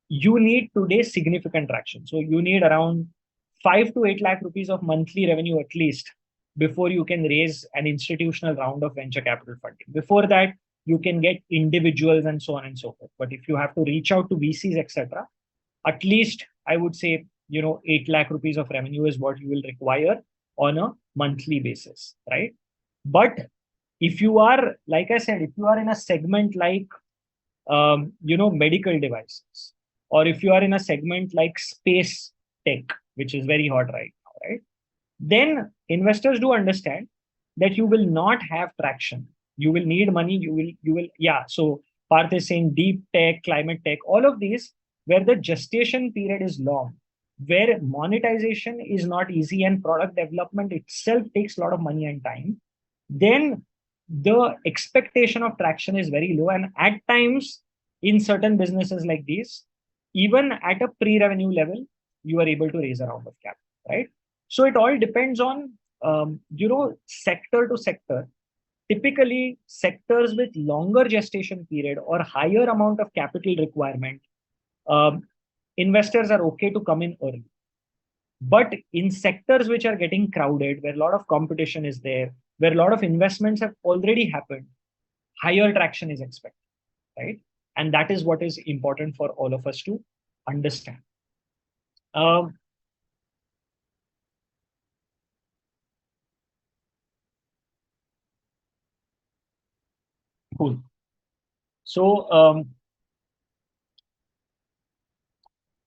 [SPEAKER 1] you need today significant traction. So you need around 5 to 8 lakh rupees of monthly revenue at least before you can raise an institutional round of venture capital funding. Before that, you can get individuals and so on and so forth. But if you have to reach out to VCs, etc., at least I would say, 8 lakh rupees of revenue is what you will require on a monthly basis, right? But if you are, like I said, if you are in a segment like medical devices, or if you are in a segment like space tech, which is very hot right now, right? Then investors do understand that you will not have traction. You will need money. Yeah. So Parth is saying deep tech, climate tech, all of these, where the gestation period is long, where monetization is not easy and product development itself takes a lot of money and time, then the expectation of traction is very low. And at times, in certain businesses like these, even at a pre-revenue level, you are able to raise a round of capital, right? So it all depends on, sector to sector. Typically, sectors with longer gestation period or higher amount of capital requirement, um, investors are okay to come in early. But in sectors which are getting crowded, where a lot of competition is there, where a lot of investments have already happened, higher traction is expected, right? And that is what is important for all of us to understand. Um, cool. So,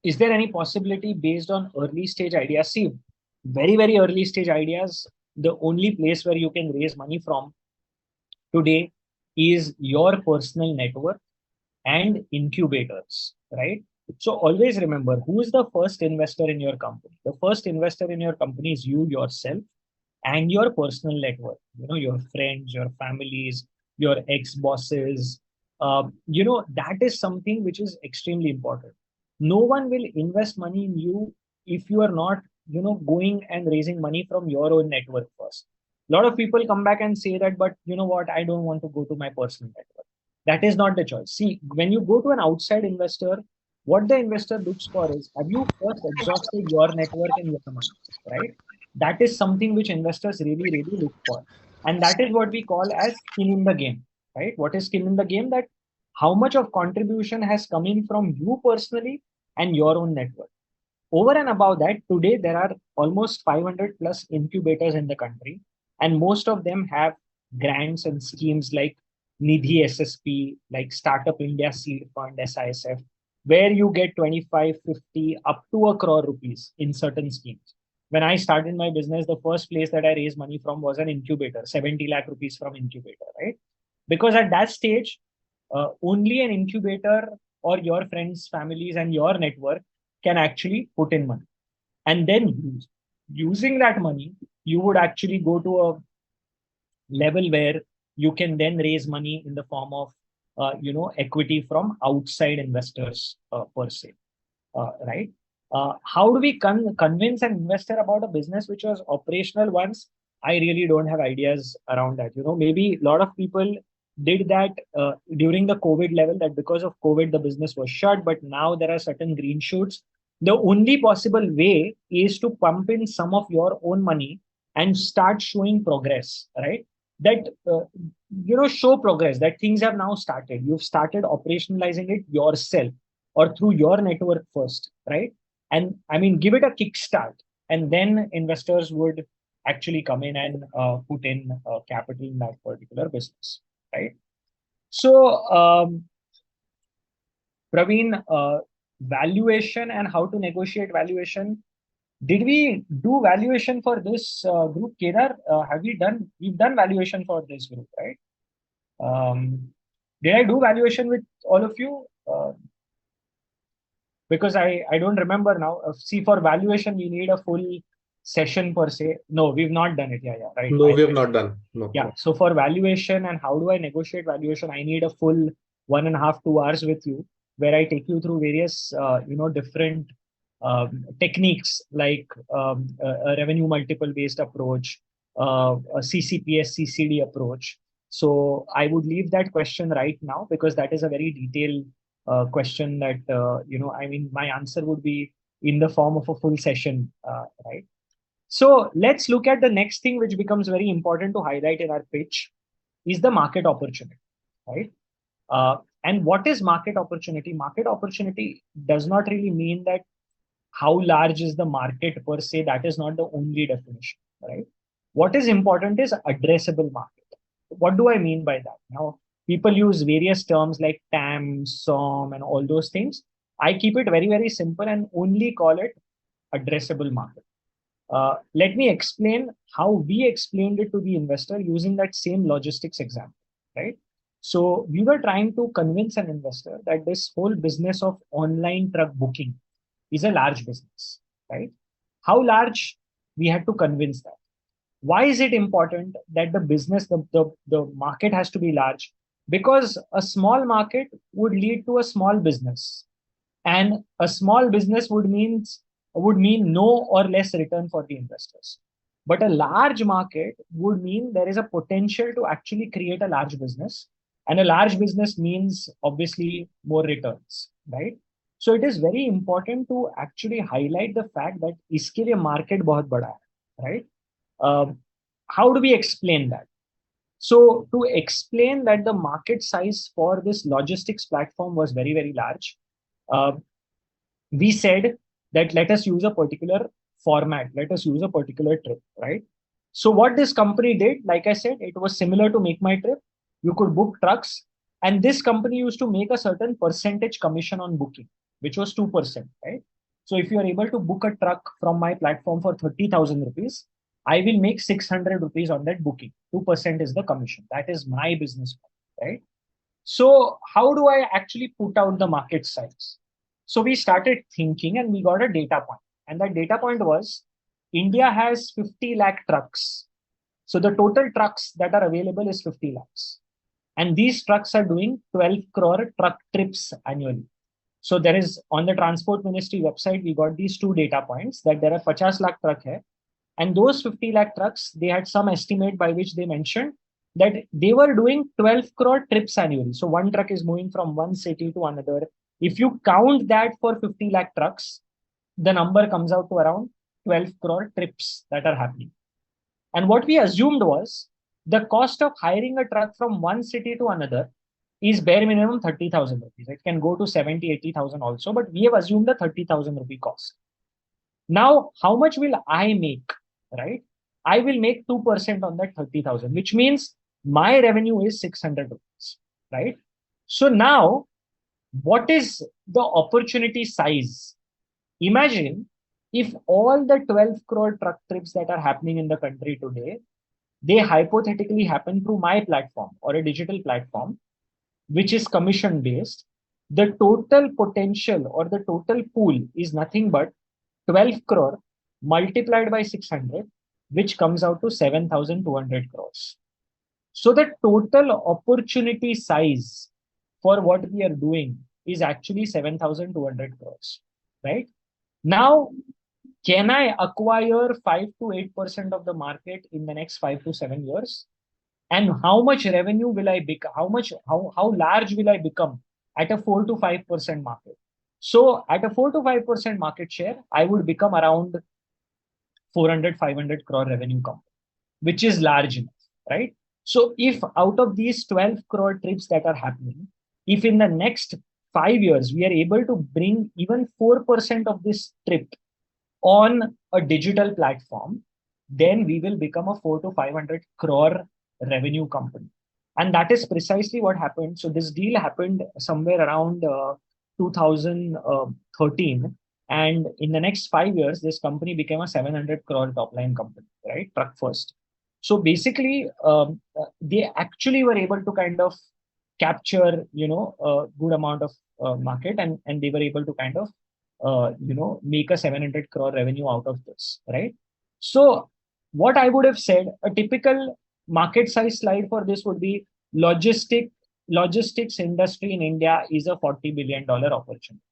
[SPEAKER 1] is there any possibility based on early stage ideas? See, very early stage ideas, the only place where you can raise money from today is your personal network and incubators, right? So always remember, who is the first investor in your company? The first investor in your company is you yourself and your personal network. Your friends, your families, your ex bosses. That is something which is extremely important. No one will invest money in you if you are not, going and raising money from your own network first. A lot of people come back and say that, but you know what, I don't want to go to my personal network. That is not the choice. See, when you go to an outside investor, what the investor looks for is, have you first exhausted your network and your money, right? That is something which investors really look for. And that is what we call as skin in the game, right? What is skin in the game? That how much of contribution has come in from you personally and your own network. Over and above that, today there are almost 500 plus incubators in the country, and most of them have grants and schemes like Nidhi SSP, like Startup India Seed Fund, SISF, where you get 25, 50, up to a crore rupees in certain schemes. When I started my business, the first place that I raised money from was an incubator, 70 lakh rupees from incubator, right? Because at that stage, only an incubator or your friends, families, and your network can actually put in money. And then using that money, you would actually go to a level where you can then raise money in the form of, equity from outside investors per se, right? How do we convince an investor about a business which was operational once? I really don't have ideas around that. Maybe a lot of people did that during the COVID level, that because of COVID, the business was shut, but now there are certain green shoots. The only possible way is to pump in some of your own money and start showing progress, right? That, show progress that things have now started. You've started operationalizing it yourself or through your network first, right? And I mean, give it a kickstart, and then investors would actually come in and put in capital in that particular business, right? So, Praveen, valuation and how to negotiate valuation. Did we do valuation for this group, Kedar? Have we done? We've done valuation for this group, right? Did I do valuation with all of you? Because I don't remember now. See, for valuation, we need a full session per se. No, we've not done it. Yeah, yeah, right.
[SPEAKER 2] No, we have not done. No.
[SPEAKER 1] Yeah. So for valuation and how do I negotiate valuation, I need a full 1.5, 2 hours with you, where I take you through various, different techniques like a revenue multiple based approach, a CCPS, CCD approach. So I would leave that question right now because that is a very detailed question that, I mean, my answer would be in the form of a full session, right? So let's look at the next thing, which becomes very important to highlight in our pitch, is the market opportunity, right? And what is market opportunity? Market opportunity does not really mean that how large is the market per se. That is not the only definition, right? What is important is addressable market. What do I mean by that? Now, people use various terms like TAM, SOM, and all those things. I keep it very, very simple and only call it addressable market. Let me explain how we explained it to the investor using that same logistics example, right? So we were trying to convince an investor that this whole business of online truck booking is a large business, right? How large? We had to convince that. Why is it important that the business, the market has to be large? Because a small market would lead to a small business, and a small business would mean no or less return for the investors. But a large market would mean there is a potential to actually create a large business, and a large business means obviously more returns, right? So it is very important to actually highlight the fact that इसके लिए market बहुत बड़ा है, right? How do we explain that? So to explain that the market size for this logistics platform was very, very large, uh, we said that let us use a particular format, let us use a particular trip, right? So what this company did, like I said, it was similar to Make My Trip. You could book trucks, and this company used to make a certain percentage commission on booking, which was 2%, right? So if you are able to book a truck from my platform for 30,000 rupees, I will make 600 rupees on that booking. 2% is the commission. That is my business model, right? So how do I actually put out the market size? So we started thinking and we got a data point. And that data point was India has 50 lakh trucks. So the total trucks that are available is 50 lakhs. And these trucks are doing 12 crore truck trips annually. So there is on the Transport Ministry website, we got these two data points that there are 50 lakh truck hai. And those 50 lakh trucks, they had some estimate by which they mentioned that they were doing 12 crore trips annually. So one truck is moving from one city to another. If you count that for 50 lakh trucks, the number comes out to around 12 crore trips that are happening. And what we assumed was the cost of hiring a truck from one city to another is bare minimum 30,000 rupees. It can go to 70, 80,000 also, but we have assumed a 30,000 rupee cost. Now, how much will I make, right? I will make 2% on that 30,000, which means my revenue is 600 rupees, right? So now, what is the opportunity size? Imagine if all the 12 crore truck trips that are happening in the country today, they hypothetically happen through my platform or a digital platform, which is commission based. The total potential or the total pool is nothing but 12 crore multiplied by 600, which comes out to 7,200 crores. So the total opportunity size for what we are doing is actually 7,200 crores, right? Now, can I acquire 5 to 8% of the market in the next 5 to 7 years? And how much revenue will I become? How large will I become at a 4 to 5% market? So at a 4 to 5% market share, I would become around 400, 500 crore revenue company, which is large enough, right? So if out of these 12 crore trips that are happening, if in the next 5 years we are able to bring even 4% of this trip on a digital platform, then we will become a 4 to 500 crore revenue company. And that is precisely what happened. So this deal happened somewhere around 2013. And in the next 5 years, this company became a 700 crore top line company, right? Truck first. So basically, they actually were able to kind of capture, a good amount of market, and they were able to kind of, make a 700 crore revenue out of this, right? So what I would have said, a typical market size slide for this would be logistics industry in India is a $40 billion opportunity.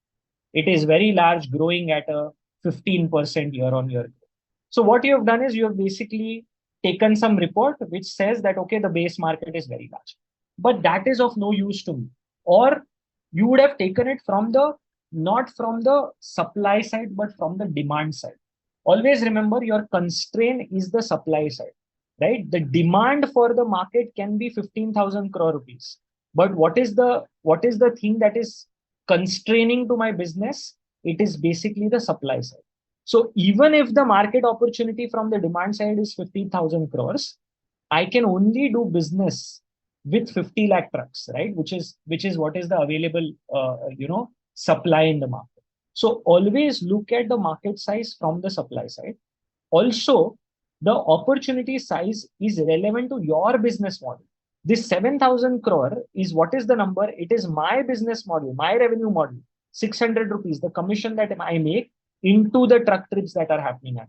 [SPEAKER 1] It is very large, growing at a 15% year on year. So what you have done is you have basically taken some report which says that, okay, the base market is very large, but that is of no use to me. Or you would have taken it from the, not from the supply side, but from the demand side. Always remember, your constraint is the supply side, right? The demand for the market can be 15,000 crore rupees. But what is the thing that is constraining to my business? It is basically the supply side. So even if the market opportunity from the demand side is 50,000 crores, I can only do business with 50 lakh trucks, right? Which is what is the available, supply in the market. So always look at the market size from the supply side. Also, the opportunity size is relevant to your business model. This 7,000 crore is what is the number? It is my business model, my revenue model. 600 rupees, the commission that I make into the truck trips that are happening.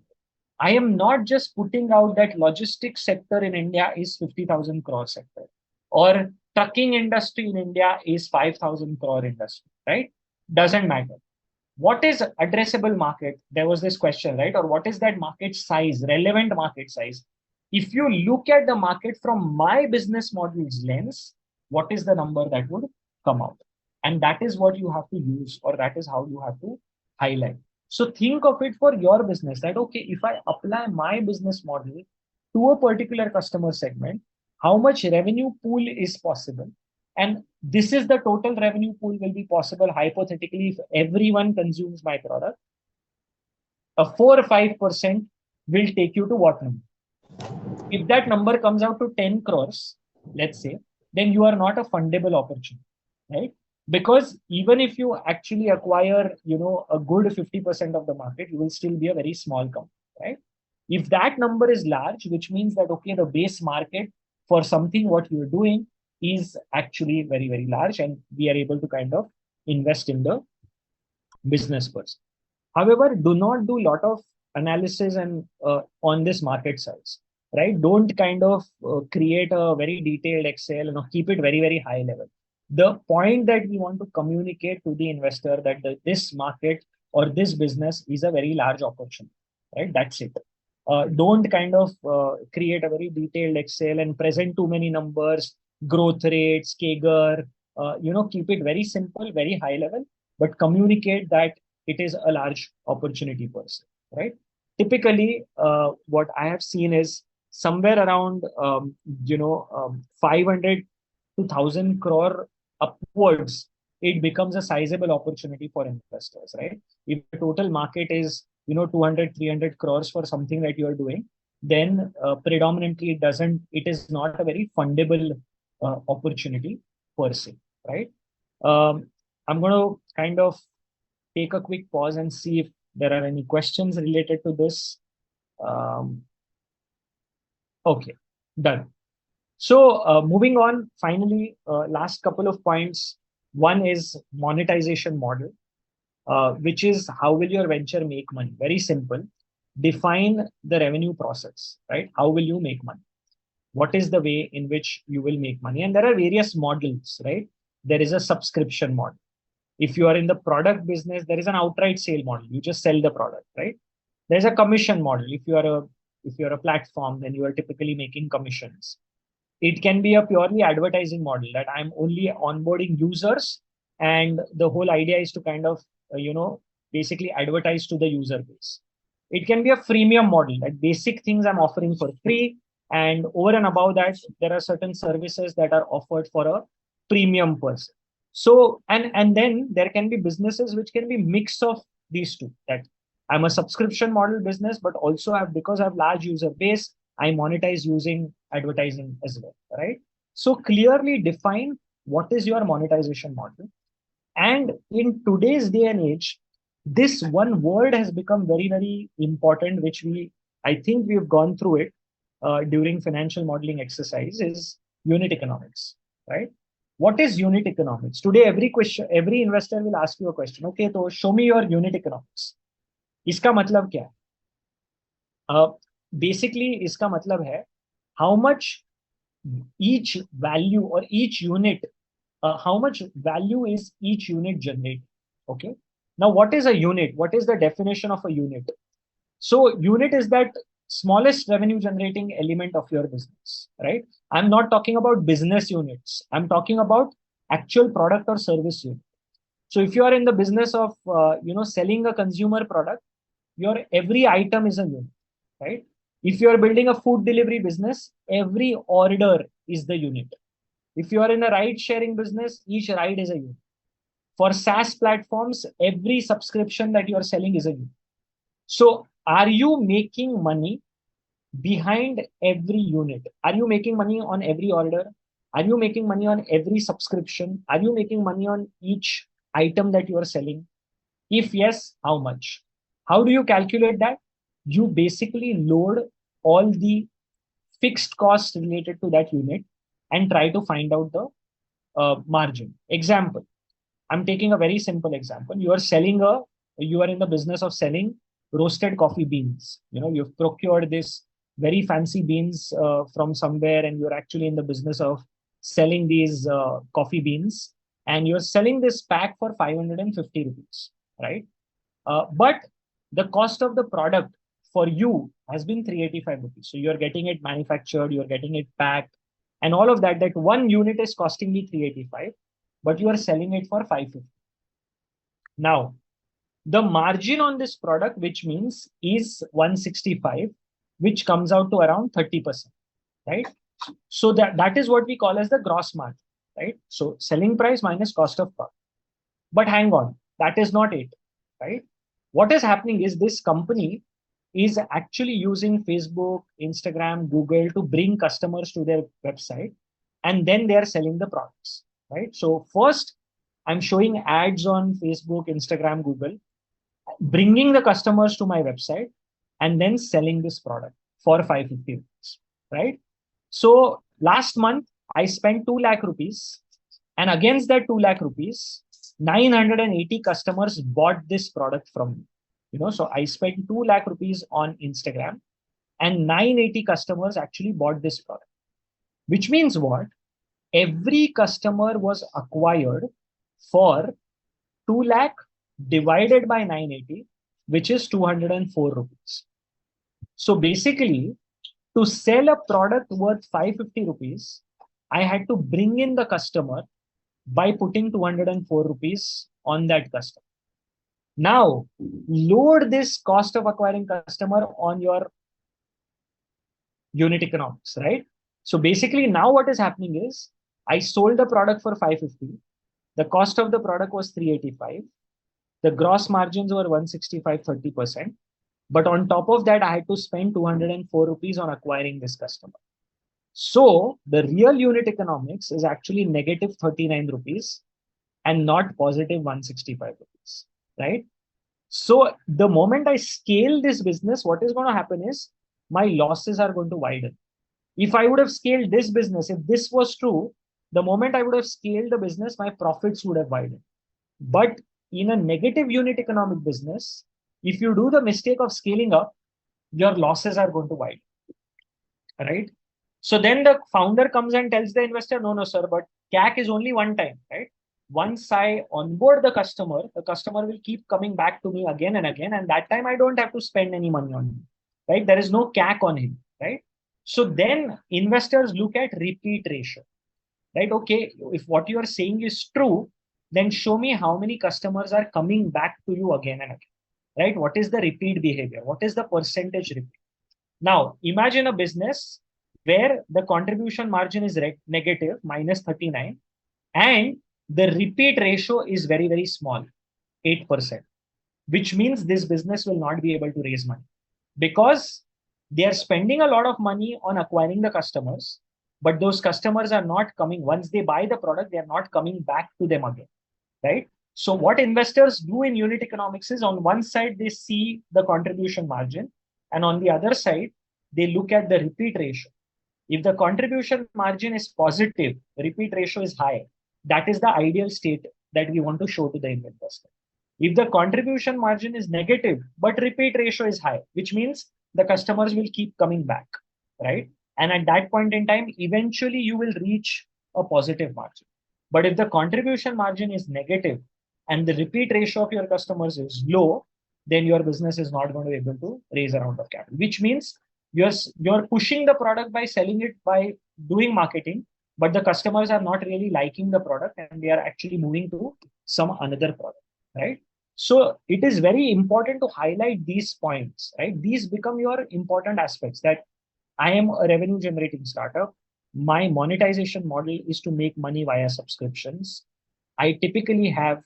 [SPEAKER 1] I am not just putting out that logistics sector in India is 50,000 crore sector, or trucking industry in India is 5,000 crore industry, right? Doesn't matter. What is addressable market? There was this question, right? Or what is that market size, relevant market size? If you look at the market from my business model's lens, what is the number that would come out? And that is what you have to use, or that is how you have to highlight. So think of it for your business that, okay, if I apply my business model to a particular customer segment, how much revenue pool is possible? And this is the total revenue pool will be possible hypothetically if everyone consumes my product. A 4 or 5% will take you to what number? If that number comes out to 10 crores, let's say, then you are not a fundable opportunity, right? Because even if you actually acquire, a good 50% of the market, you will still be a very small company, right? If that number is large, which means that, okay, the base market for something what you're doing is actually very, very large, and we are able to kind of invest in the business person. However, do not do a lot of analysis and on this market size, right? Don't kind of create a very detailed Excel and keep it very, very high level. The point that we want to communicate to the investor that this market or this business is a very large opportunity, right? That's it. Don't kind of create a very detailed Excel and present too many numbers, growth rates, CAGR. Keep it very simple, very high level, but communicate that it is a large opportunity per se, right? Typically, what I have seen is somewhere around 500 to 1,000 crore upwards, it becomes a sizable opportunity for investors, right? If the total market is 200, 300 crores for something that you are doing, then predominantly it is not a very fundable opportunity per se, right? I'm going to kind of take a quick pause and see if there are any questions related to this. Okay, done. So moving on, finally, last couple of points. One is monetization model, which is how will your venture make money? Very simple. Define the revenue process, right? How will you make money? What is the way in which you will make money? And there are various models, right? There is a subscription model. If you are in the product business, there is an outright sale model. You just sell the product, right? There's a commission model. If you're a platform, then you are typically making commissions. It can be a purely advertising model that I'm only onboarding users, and the whole idea is to kind of basically advertise to the user base. It can be a freemium model that basic things I'm offering for free, and over and above that, there are certain services that are offered for a premium person. So and then there can be businesses which can be mix of these two. That I'm a subscription model business, but also because I have large user base, I monetize using advertising as well, right? So clearly define what is your monetization model. And in today's day and age, this one word has become very, very important, which I think we've gone through it during financial modeling exercise, is unit economics, right? What is unit economics? Today, every investor will ask you a question. Okay, so show me your unit economics. इसका मतलब क्या है? Basically, इसका मतलब है how much each value or each unit, how much value is each unit generate? Okay. Now, what is a unit? What is the definition of a unit? So, unit is that smallest revenue generating element of your business, right? I'm not talking about business units. I'm talking about actual product or service unit. So, if you are in the business of selling a consumer product, your every item is a unit, right? If you are building a food delivery business, every order is the unit. If you are in a ride sharing business, each ride is a unit. For SaaS platforms, every subscription that you are selling is a unit. So, are you making money behind every unit? Are you making money on every order? Are you making money on every subscription? Are you making money on each item that you are selling? If yes, how much? How do you calculate that? You basically load all the fixed costs related to that unit and try to find out the margin. Example, I'm taking a very simple example. You are in the business of selling roasted coffee beans. You've procured this very fancy beans from somewhere, and you're actually in the business of selling these coffee beans, and you're selling this pack for 550 rupees, right? But the cost of the product for you has been 385 rupees. So you're getting it manufactured, you're getting it packed, and all of that. That one unit is costing me 385, but you are selling it for 550. Now, the margin on this product, which means is 165, which comes out to around 30%, right? So that is what we call as the gross margin, right? So selling price minus cost of product. But hang on, that is not it, right? What is happening is this company is actually using Facebook, Instagram, Google to bring customers to their website, and then they are selling the products, right? So first, I'm showing ads on Facebook, Instagram, Google, bringing the customers to my website, and then selling this product for 550 rupees, right? So last month, I spent 2 lakh rupees, and against that 2 lakh rupees, 980 customers bought this product from me. So I spent 2 lakh rupees on Instagram, and 980 customers actually bought this product. Which means what? Every customer was acquired for 2 lakh divided by 980, which is 204 rupees. So basically, to sell a product worth 550 rupees, I had to bring in the customer by putting 204 rupees on that customer. Now, load this cost of acquiring customer on your unit economics, right? So basically, now what is happening is I sold the product for 550. The cost of the product was 385. The gross margins were 165, 30%. But on top of that, I had to spend 204 rupees on acquiring this customer. So the real unit economics is actually negative 39 rupees and not positive 165 rupees, right? So the moment I scale this business, what is going to happen is my losses are going to widen. If I would have scaled this business, if this was true, the moment I would have scaled the business, my profits would have widened. But in a negative unit economic business, if you do the mistake of scaling up, your losses are going to widen, right? So then the founder comes and tells the investor, no, sir, but CAC is only one time, right? Once I onboard the customer will keep coming back to me again and again. And that time I don't have to spend any money on him, right? There is no CAC on him, right? So then investors look at repeat ratio, right? Okay, if what you are saying is true, then show me how many customers are coming back to you again and again, right? What is the repeat behavior? What is the percentage repeat? Now, imagine a business where the contribution margin is negative, minus 39, and the repeat ratio is very, very small, 8%, which means this business will not be able to raise money because they are spending a lot of money on acquiring the customers, but those customers are not coming. Once they buy the product, they are not coming back to them again, right? So what investors do in unit economics is, on one side, they see the contribution margin, and on the other side, they look at the repeat ratio. If the contribution margin is positive, repeat ratio is high. That is the ideal state that we want to show to the investor. If the contribution margin is negative, but repeat ratio is high, which means the customers will keep coming back, right? And at that point in time, eventually you will reach a positive margin. But if the contribution margin is negative and the repeat ratio of your customers is low, then your business is not going to be able to raise a round of capital, which means you're pushing the product by selling it, by doing marketing, but the customers are not really liking the product and they are actually moving to some another product, right? So it is very important to highlight these points, right? These become your important aspects, that I am a revenue generating startup. My monetization model is to make money via subscriptions. I typically have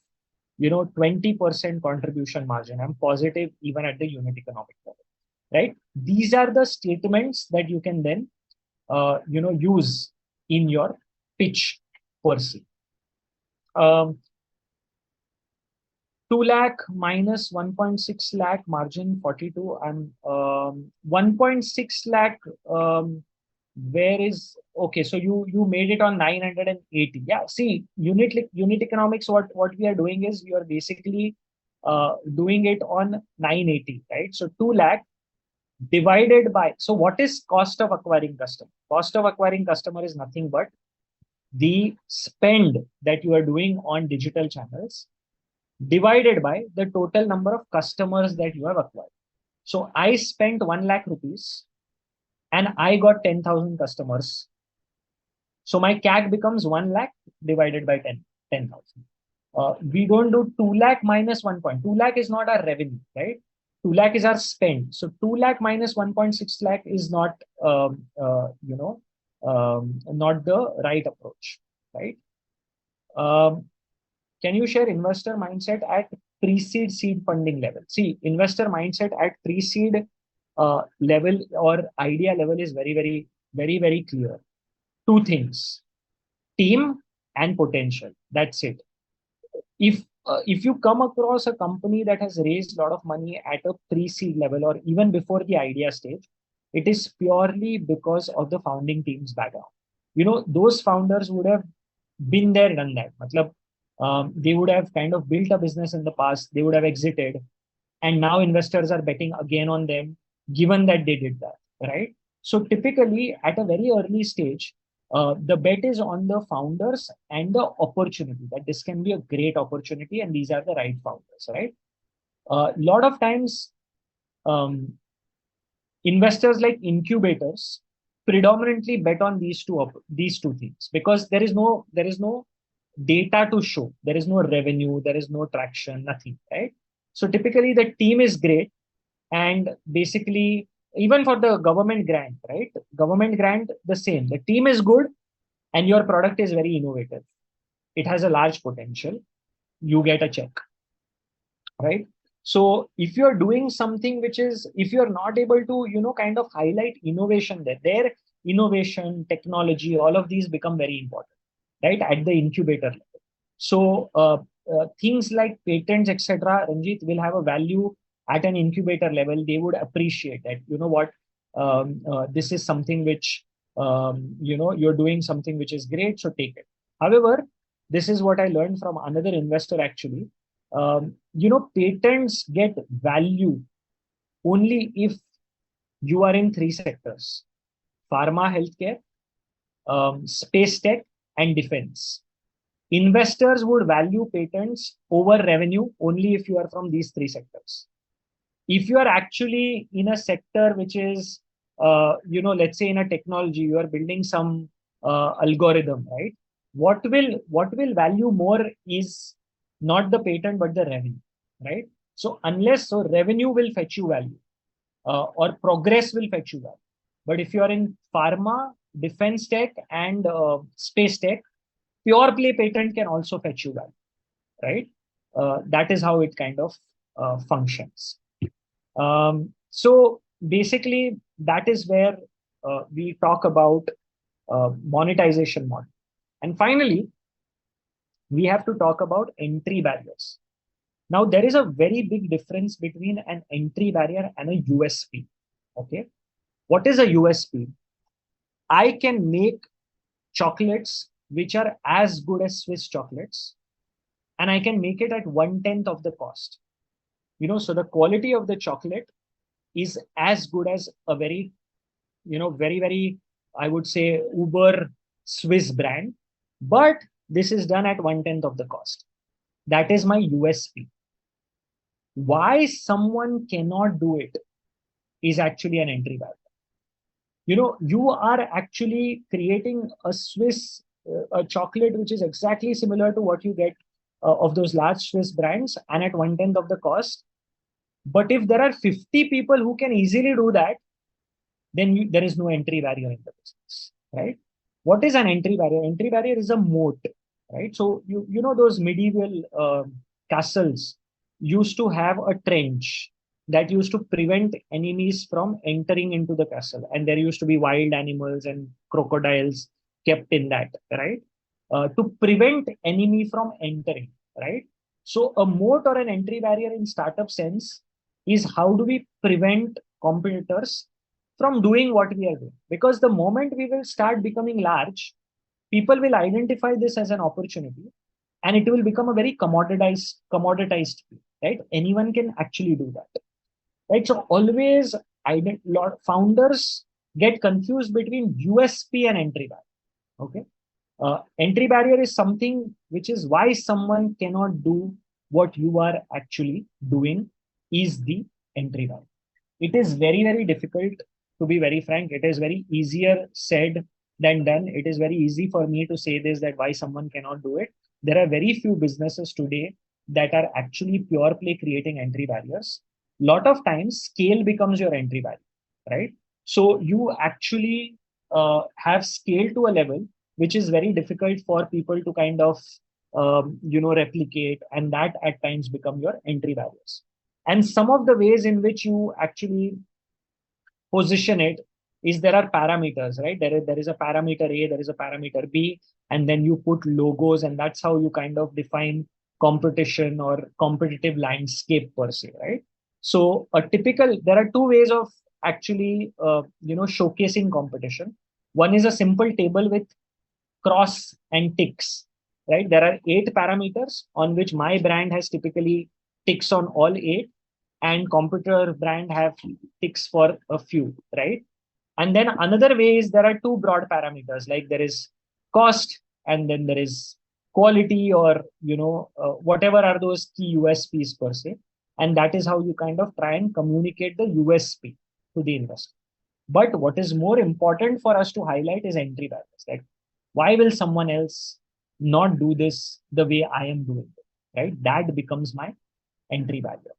[SPEAKER 1] 20% contribution margin. I'm positive even at the unit economic level, right? These are the statements that you can then use in your pitch per se. 2 lakh minus 1.6 lakh margin 42, and 1.6 lakh, where is, okay, so you made it on 980. Yeah, see, unit economics, what we are doing is we are basically doing it on 980, right? So 2 lakh divided by, so what is cost of acquiring customer? Cost of acquiring customer is nothing but the spend that you are doing on digital channels divided by the total number of customers that you have acquired. So I spent 1 lakh rupees and I got 10,000 customers. So my CAC becomes 1 lakh divided by 10,000. We don't do 2 lakh minus 1 point. 2 lakh is not our revenue, right? 2 lakh is our spend. So 2 lakh minus 1.6 lakh is not, not the right approach, right? Can you share investor mindset at pre-seed seed funding level? See, investor mindset at pre-seed level or idea level is very, very, very, very clear. Two things: team and potential. That's it. If you come across a company that has raised a lot of money at a pre-seed level or even before the idea stage, it is purely because of the founding team's background. Those founders would have been there, done that. Matlab, they would have kind of built a business in the past, they would have exited, and now investors are betting again on them, given that they did that, right? So typically, at a very early stage, the bet is on the founders and the opportunity, that this can be a great opportunity and these are the right founders, right? A lot of times, investors like incubators predominantly bet on these two things, because there is no data to show, there is no revenue, there is no traction, nothing, right? So typically the team is great, and basically, even for the government grant, right? Government grant, the same. The team is good and your product is very innovative. It has a large potential. You get a check, right? So if you're doing something which is, if you're not able to, kind of highlight innovation there, innovation, technology, all of these become very important, right? At the incubator level. So things like patents, etc., Ranjit, will have a value at an incubator level. They would appreciate that, this is something which, you're doing something which is great, so take it. However, this is what I learned from another investor actually. Patents get value only if you are in three sectors: pharma, healthcare, space tech, and defense. Investors would value patents over revenue only if you are from these three sectors. If you are actually in a sector which is, let's say in a technology, you are building some algorithm, right? What will value more is not the patent but the revenue, right? So revenue will fetch you value, or progress will fetch you value. But if you are in pharma, defense tech, and space tech, pure play patent can also fetch you value, right? That is how it kind of functions. So basically, that is where we talk about monetization model. And finally, we have to talk about entry barriers. Now, there is a very big difference between an entry barrier and a USP. Okay. What is a USP? I can make chocolates which are as good as Swiss chocolates, and I can make it at 1/10 of the cost. So the quality of the chocolate is as good as a very, very, very, I would say, Uber Swiss brand, but this is done at 1/10 of the cost. That is my USP. Why someone cannot do it is actually an entry barrier. You are actually creating a Swiss a chocolate which is exactly similar to what you get of those large Swiss brands and at 1/10 of the cost. But if there are 50 people who can easily do that, then there is no entry barrier in the business, right? What is an entry barrier? Entry barrier is a moat, right? So you know those medieval castles used to have a trench that used to prevent enemies from entering into the castle, and there used to be wild animals and crocodiles kept in that, right? To prevent enemy from entering, right? So a moat or an entry barrier in startup sense is how do we prevent competitors from doing what we are doing. Because the moment we will start becoming large, people will identify this as an opportunity and it will become a very commoditized field, right? Anyone can actually do that, right? So always founders get confused between USP and entry barrier. Okay. Entry barrier is something which is why someone cannot do what you are actually doing is the entry barrier. It is very, very difficult, to be very frank. It is very easier said than done. It is very easy for me to say this, that why someone cannot do it. There are very few businesses today that are actually pure play creating entry barriers. Lot of times scale becomes your entry barrier, right? So you actually have scale to a level which is very difficult for people to kind of replicate, and that at times become your entry barriers. And some of the ways in which you actually position it is there are parameters, right? There is a parameter A, there is a parameter B, and then you put logos, and that's how you kind of define competition or competitive landscape per se, right? So there are two ways of actually showcasing competition. One is a simple table with cross and ticks, right? There are 8 parameters on which my brand has typically ticks on all 8, and competitor brand have ticks for a few, right? And then another way is there are two broad parameters, like there is cost and then there is quality, or whatever are those key USPs per se. And that is how you kind of try and communicate the USP to the investor. But what is more important for us to highlight is entry barriers. Like, why will someone else not do this the way I am doing it, right? That becomes my entry barrier.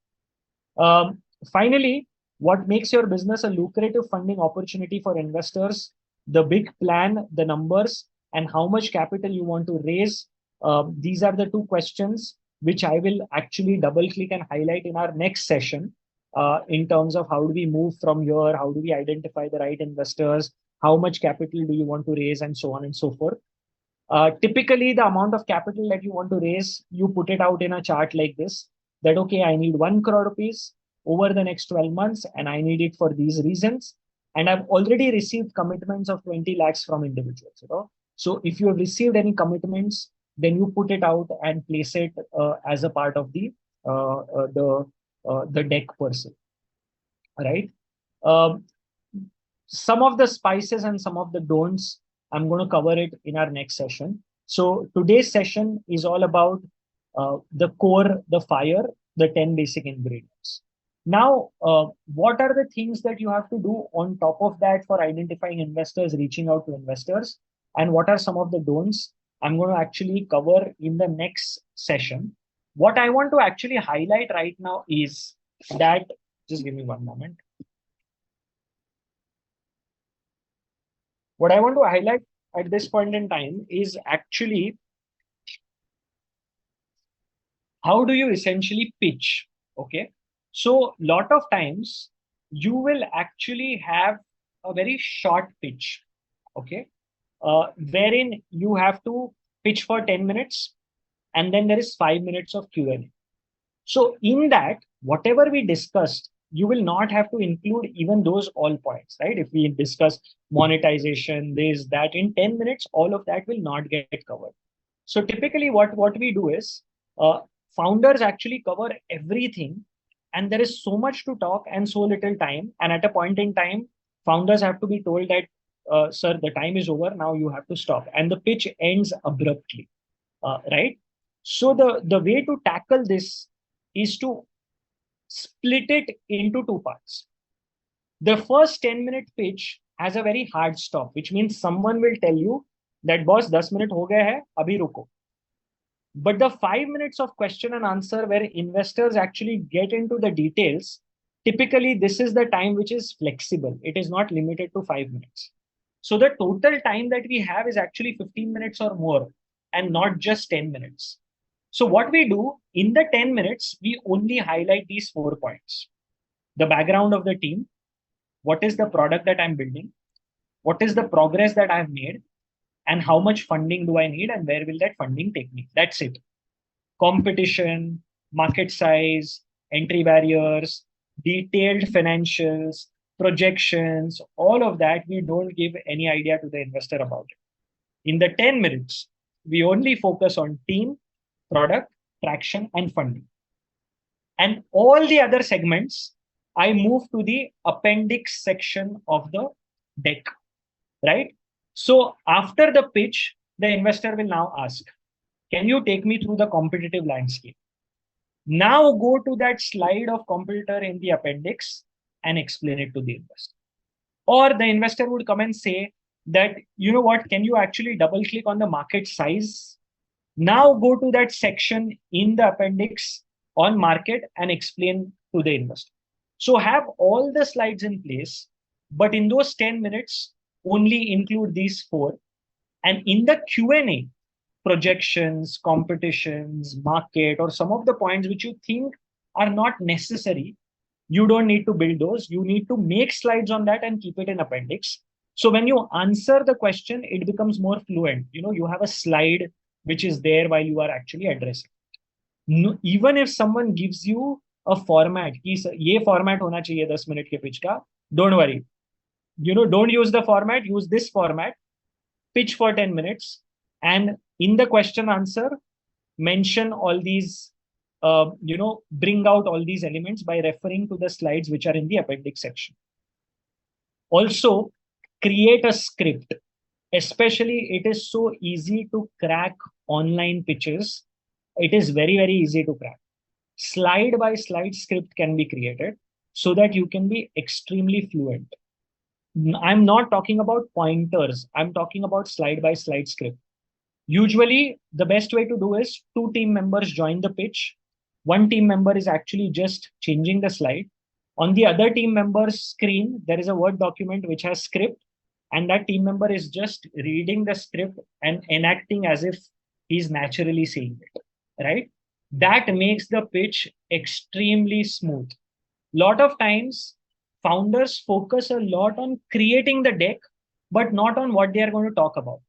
[SPEAKER 1] Finally, what makes your business a lucrative funding opportunity for investors? The big plan, the numbers, and how much capital you want to raise. These are the two questions which I will actually double click and highlight in our next session, in terms of how do we move from here, how do we identify the right investors, how much capital do you want to raise, and so on and so forth. Typically, the amount of capital that you want to raise, you put it out in a chart like this, that, okay, I need 1 crore rupees over the next 12 months, and I need it for these reasons. And I've already received commitments of 20 lakhs from individuals. So if you have received any commitments, then you put it out and place it as a part of the deck per se, right? Um, some of the spices and some of the don'ts, I'm going to cover it in our next session. So today's session is all about the core, the fire, the 10 basic ingredients. Now, what are the things that you have to do on top of that for identifying investors, reaching out to investors, and what are some of the don'ts? I'm going to actually cover in the next session. What I want to actually highlight right now is that, just give me one moment. What I want to highlight at this point in time is actually how do you essentially pitch? Okay. So lot of times you will actually have a very short pitch. Okay. Wherein you have to pitch for 10 minutes, and then there is 5 minutes of Q&A. So in that, whatever we discussed, you will not have to include even those all points, right? If we discuss monetization, this, that, in 10 minutes, all of that will not get covered. So typically what we do is uh, founders actually cover everything, and there is so much to talk and so little time. And at a point in time, founders have to be told that, sir, the time is over. Now you have to stop. And the pitch ends abruptly, right? So the way to tackle this is to split it into two parts. The first 10-minute pitch has a very hard stop, which means someone will tell you that boss 10 minute ho gaya hai, abhi ruko. But the 5 minutes of question and answer where investors actually get into the details, typically this is the time which is flexible. It is not limited to 5 minutes. So the total time that we have is actually 15 minutes or more, and not just 10 minutes. So what we do in the 10 minutes, we only highlight these 4 points: the background of the team, what is the product that I'm building, what is the progress that I've made, and how much funding do I need, and where will that funding take me. That's it. Competition, market size, entry barriers, detailed financials, projections, all of that, we don't give any idea to the investor about it. In the 10 minutes, we only focus on team, product, traction, and funding. And all the other segments, I move to the appendix section of the deck, right? So after the pitch, the investor will now ask, can you take me through the competitive landscape? Now go to that slide of competitor in the appendix and explain it to the investor. Or the investor would come and say that, you know what, can you actually double click on the market size? Now go to that section in the appendix on market and explain to the investor. So have all the slides in place, but in those 10 minutes, only include these four. And in the Q&A, projections, competitions, market, or some of the points which you think are not necessary, you don't need to build those. You need to make slides on that and keep it in appendix. So when you answer the question, it becomes more fluent. You have a slide which is there while you are actually addressing. No, even if someone gives you a format, ye format hona chahiye 10 minute ke pitch ka, don't worry. Don't use the format, use this format, pitch for 10 minutes, and in the question answer, mention all these, bring out all these elements by referring to the slides which are in the appendix section. Also, create a script. Especially, it is so easy to crack online pitches. It is very, very easy to crack. Slide by slide script can be created so that you can be extremely fluent. I'm not talking about pointers. I'm talking about slide by slide script. Usually, the best way to do is 2 team members join the pitch. One team member is actually just changing the slide. On the other team member's screen, there is a Word document which has script, and that team member is just reading the script and enacting as if he's naturally saying it, right? That makes the pitch extremely smooth. Lot of times, founders focus a lot on creating the deck, but not on what they are going to talk about.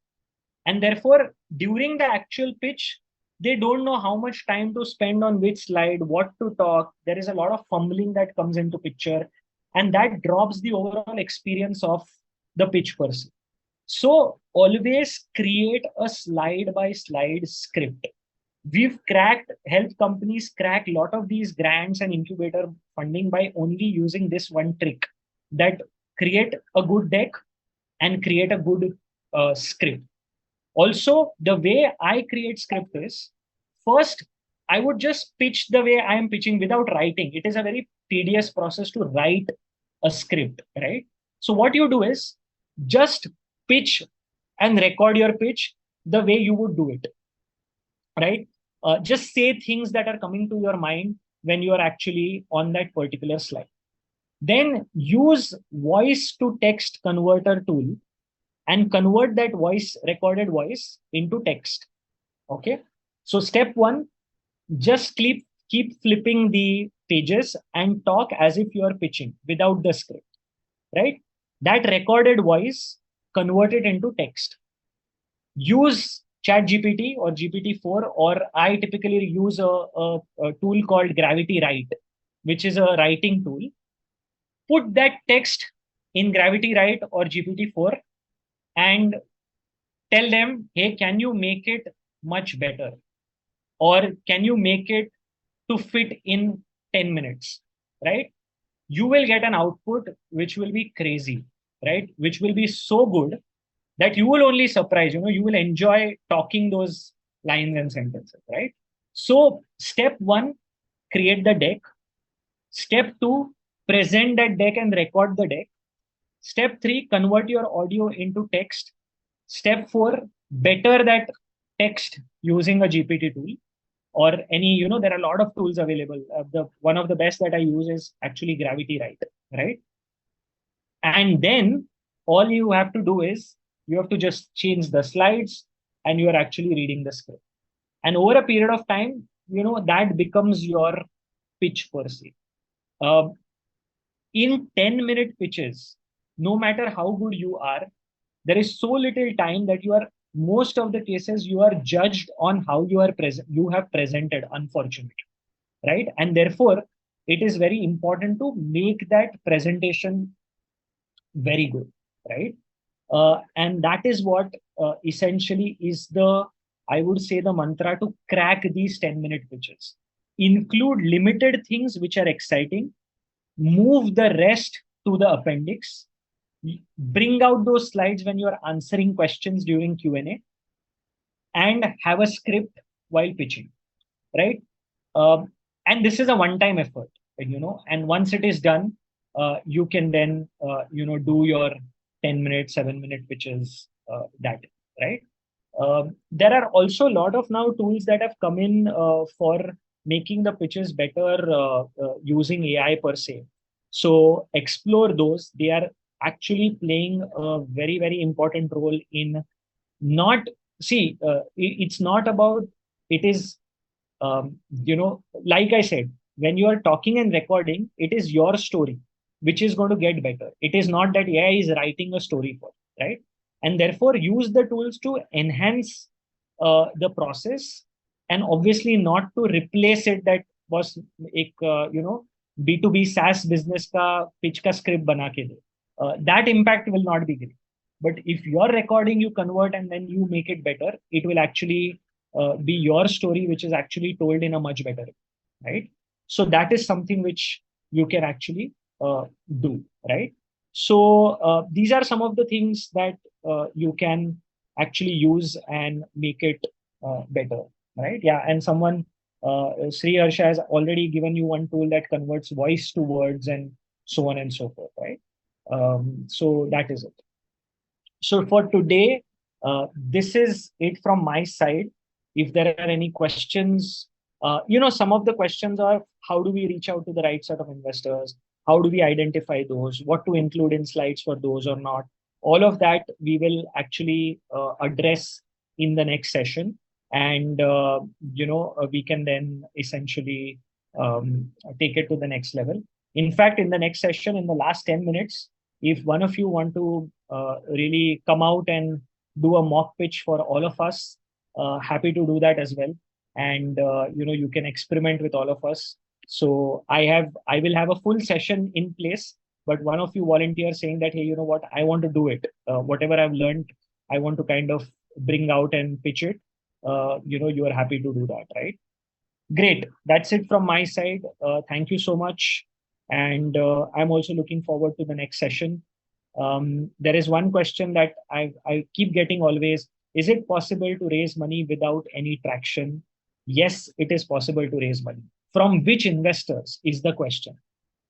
[SPEAKER 1] And therefore, during the actual pitch, they don't know how much time to spend on which slide, what to talk. There is a lot of fumbling that comes into picture, and that drops the overall experience of the pitch person. So always create a slide by slide script. We've helped companies crack a lot of these grants and incubator funding by only using this one trick, that create a good deck and create a good script. Also, the way I create script is, first, I would just pitch the way I am pitching without writing. It is a very tedious process to write a script, right? So what you do is just pitch and record your pitch the way you would do it, right? Just say things that are coming to your mind when you are actually on that particular slide. Then use voice to text converter tool and convert that recorded voice into text. Okay. So step 1, just keep flipping the pages and talk as if you are pitching without the script, right? That recorded voice, convert it into text. Use ChatGPT or GPT-4, or I typically use a tool called Gravity Write, which is a writing tool. Put that text in Gravity Write or GPT-4 and tell them, hey, can you make it much better? Or can you make it to fit in 10 minutes, right? You will get an output which will be crazy, right? Which will be so good that you will only surprise, you will enjoy talking those lines and sentences, right? So step one, create the deck. Step two, present that deck and record the deck. Step three, convert your audio into text. Step four, better that text using a GPT tool or any, there are a lot of tools available. The one of the best that I use is actually Gravity Write, right? And then all you have to do is you have to just change the slides and you are actually reading the script. And over a period of time, that becomes your pitch per se. In 10-minute pitches, no matter how good you are, there is so little time that most of the cases, you are judged on how you have presented, unfortunately, right? And therefore, it is very important to make that presentation very good, right? And that is what essentially is I would say, the mantra to crack these 10-minute pitches. Include limited things which are exciting, move the rest to the appendix, bring out those slides when you are answering questions during Q&A, and have a script while pitching, right? And this is a one-time effort, and once it is done, you can then, do your 10-minute, 7-minute pitches, right? There are also a lot of now tools that have come in for making the pitches better using AI per se. So explore those. They are actually playing a very, very important role in not, see, it's not about, it is, like I said, when you are talking and recording, it is your story which is going to get better. It is not that AI is writing a story for, right? And therefore use the tools to enhance the process, and obviously not to replace it. That was एक B2B SaaS business का pitch का script बना के दे. That impact will not be great. But if your recording you convert and then you make it better, it will actually be your story which is actually told in a much better way, right? So that is something which you can actually do, right? So these are some of the things that you can actually use and make it better, right? Yeah, and someone, Sri Harsha, has already given you one tool that converts voice to words and so on and so forth, right? So that is it. So for today, this is it from my side. If there are any questions, some of the questions are, how do we reach out to the right set of investors? How do we identify those? What to include in slides for those or not? All of that we will actually address in the next session. And, we can then essentially take it to the next level. In fact, in the next session, in the last 10 minutes, if one of you want to really come out and do a mock pitch for all of us, happy to do that as well. And you can experiment with all of us. So I will have a full session in place, but one of you volunteers saying that, hey, you know what, I want to do it. Whatever I've learned, I want to kind of bring out and pitch it. You are happy to do that, right? Great. That's it from my side. Thank you so much. And I'm also looking forward to the next session. There is one question that I keep getting always. Is it possible to raise money without any traction? Yes, it is possible to raise money. From which investors is the question?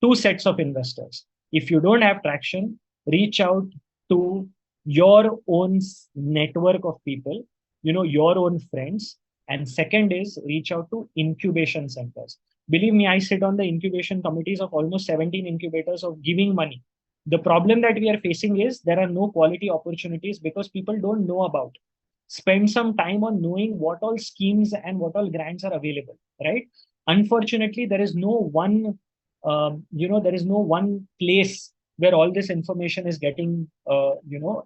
[SPEAKER 1] Two sets of investors. If you don't have traction, reach out to your own network of people, your own friends. And second is reach out to incubation centers. Believe me, I sit on the incubation committees of almost 17 incubators of giving money. The problem that we are facing is there are no quality opportunities because people don't know about it. Spend some time on knowing what all schemes and what all grants are available, right? Unfortunately, there is no one, there is no one place where all this information is getting,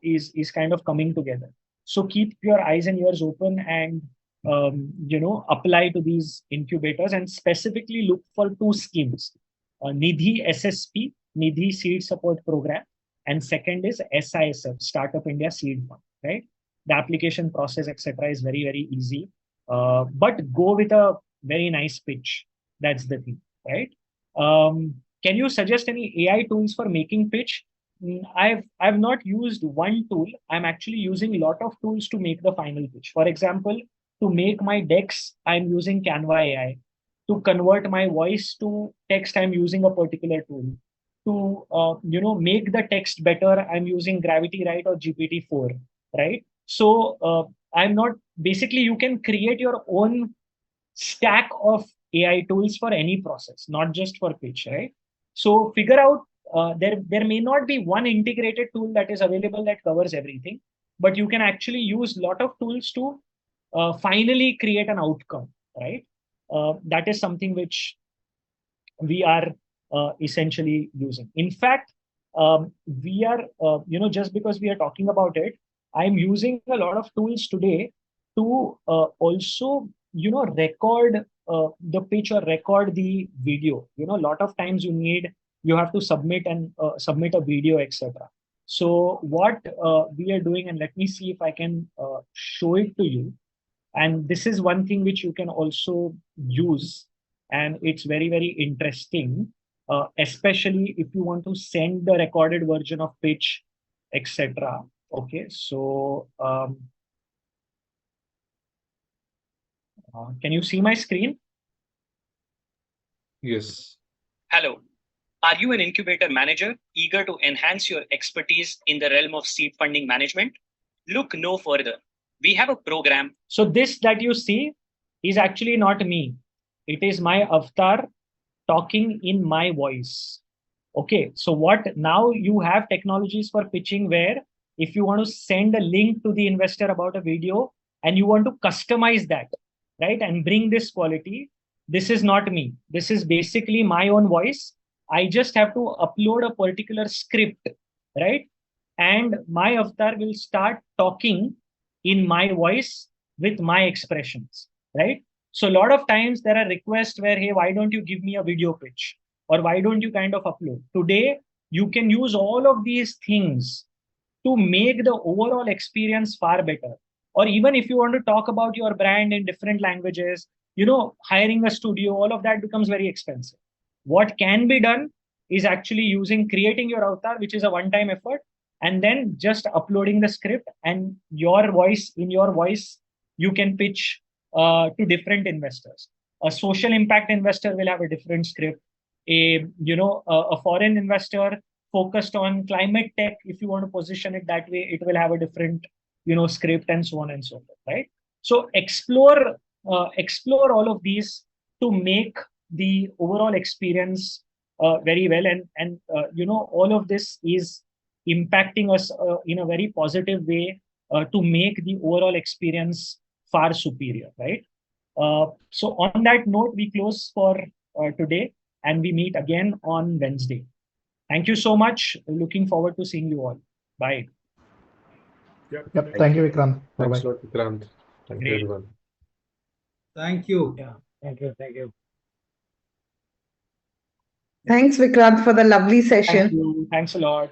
[SPEAKER 1] is kind of coming together. So keep your eyes and ears open and apply to these incubators, and specifically look for two schemes: Nidhi SSP, Nidhi Seed Support Program, and second is SISF, Startup India Seed Fund. Right? The application process, etc., is very very easy, but go with a very nice pitch. That's the thing, right? Can you suggest any AI tools for making pitch? I've not used one tool. I'm actually using a lot of tools to make the final pitch. For example, to make my decks, I'm using Canva AI. To convert my voice to text, I'm using a particular tool. To make the text better, I'm using Gravity Write or GPT-4. Right? So I'm not basically you can create your own stack of AI tools for any process, not just for pitch, right? So figure out there may not be one integrated tool that is available that covers everything, but you can actually use a lot of tools to finally create an outcome, right? That is something which we are essentially using. In fact, we are, just because we are talking about it, I'm using a lot of tools today to also, record the pitch or record the video. A lot of times you have to submit a video, etc. So what we are doing, and let me see if I can show it to you. And this is one thing which you can also use, and it's very very interesting, especially if you want to send the recorded version of pitch, etc. Okay, so can you see my screen?
[SPEAKER 2] Yes.
[SPEAKER 1] Hello. Are you an incubator manager eager to enhance your expertise in the realm of seed funding management? Look no further. We have a program. So this that you see is actually not me. It is my avatar talking in my voice. Okay, so what now you have technologies for pitching where if you want to send a link to the investor about a video and you want to customize that, right, and bring this quality, this is not me. This is basically my own voice. I just have to upload a particular script, right? And my avatar will start talking in my voice with my expressions, right? So a lot of times there are requests where, hey, why don't you give me a video pitch? Or why don't you kind of upload? Today, you can use all of these things to make the overall experience far better. Or even if you want to talk about your brand in different languages, hiring a studio, all of that becomes very expensive. What can be done is actually creating your avatar, which is a one-time effort, and then just uploading the script, and in your voice, you can pitch to different investors. A social impact investor will have a different script. A foreign investor focused on climate tech, if you want to position it that way, it will have a different script, and so on and so forth, right? So explore all of these to make the overall experience very well, and all of this is impacting us in a very positive way to make the overall experience far superior, right? So on that note, we close for today, and we meet again on Wednesday. Thank you so much. Looking forward to seeing you all. Bye.
[SPEAKER 3] Yep. Thank you, Vikrant.
[SPEAKER 2] Thanks
[SPEAKER 3] Bye-bye.
[SPEAKER 2] a lot, Vikrant. Thank you,
[SPEAKER 1] Great.
[SPEAKER 2] everyone.
[SPEAKER 4] Thank you.
[SPEAKER 3] Yeah. Thank you. Thank you.
[SPEAKER 5] Thanks, Vikrant, for the lovely
[SPEAKER 1] Thank
[SPEAKER 5] session.
[SPEAKER 1] you. Thanks a lot.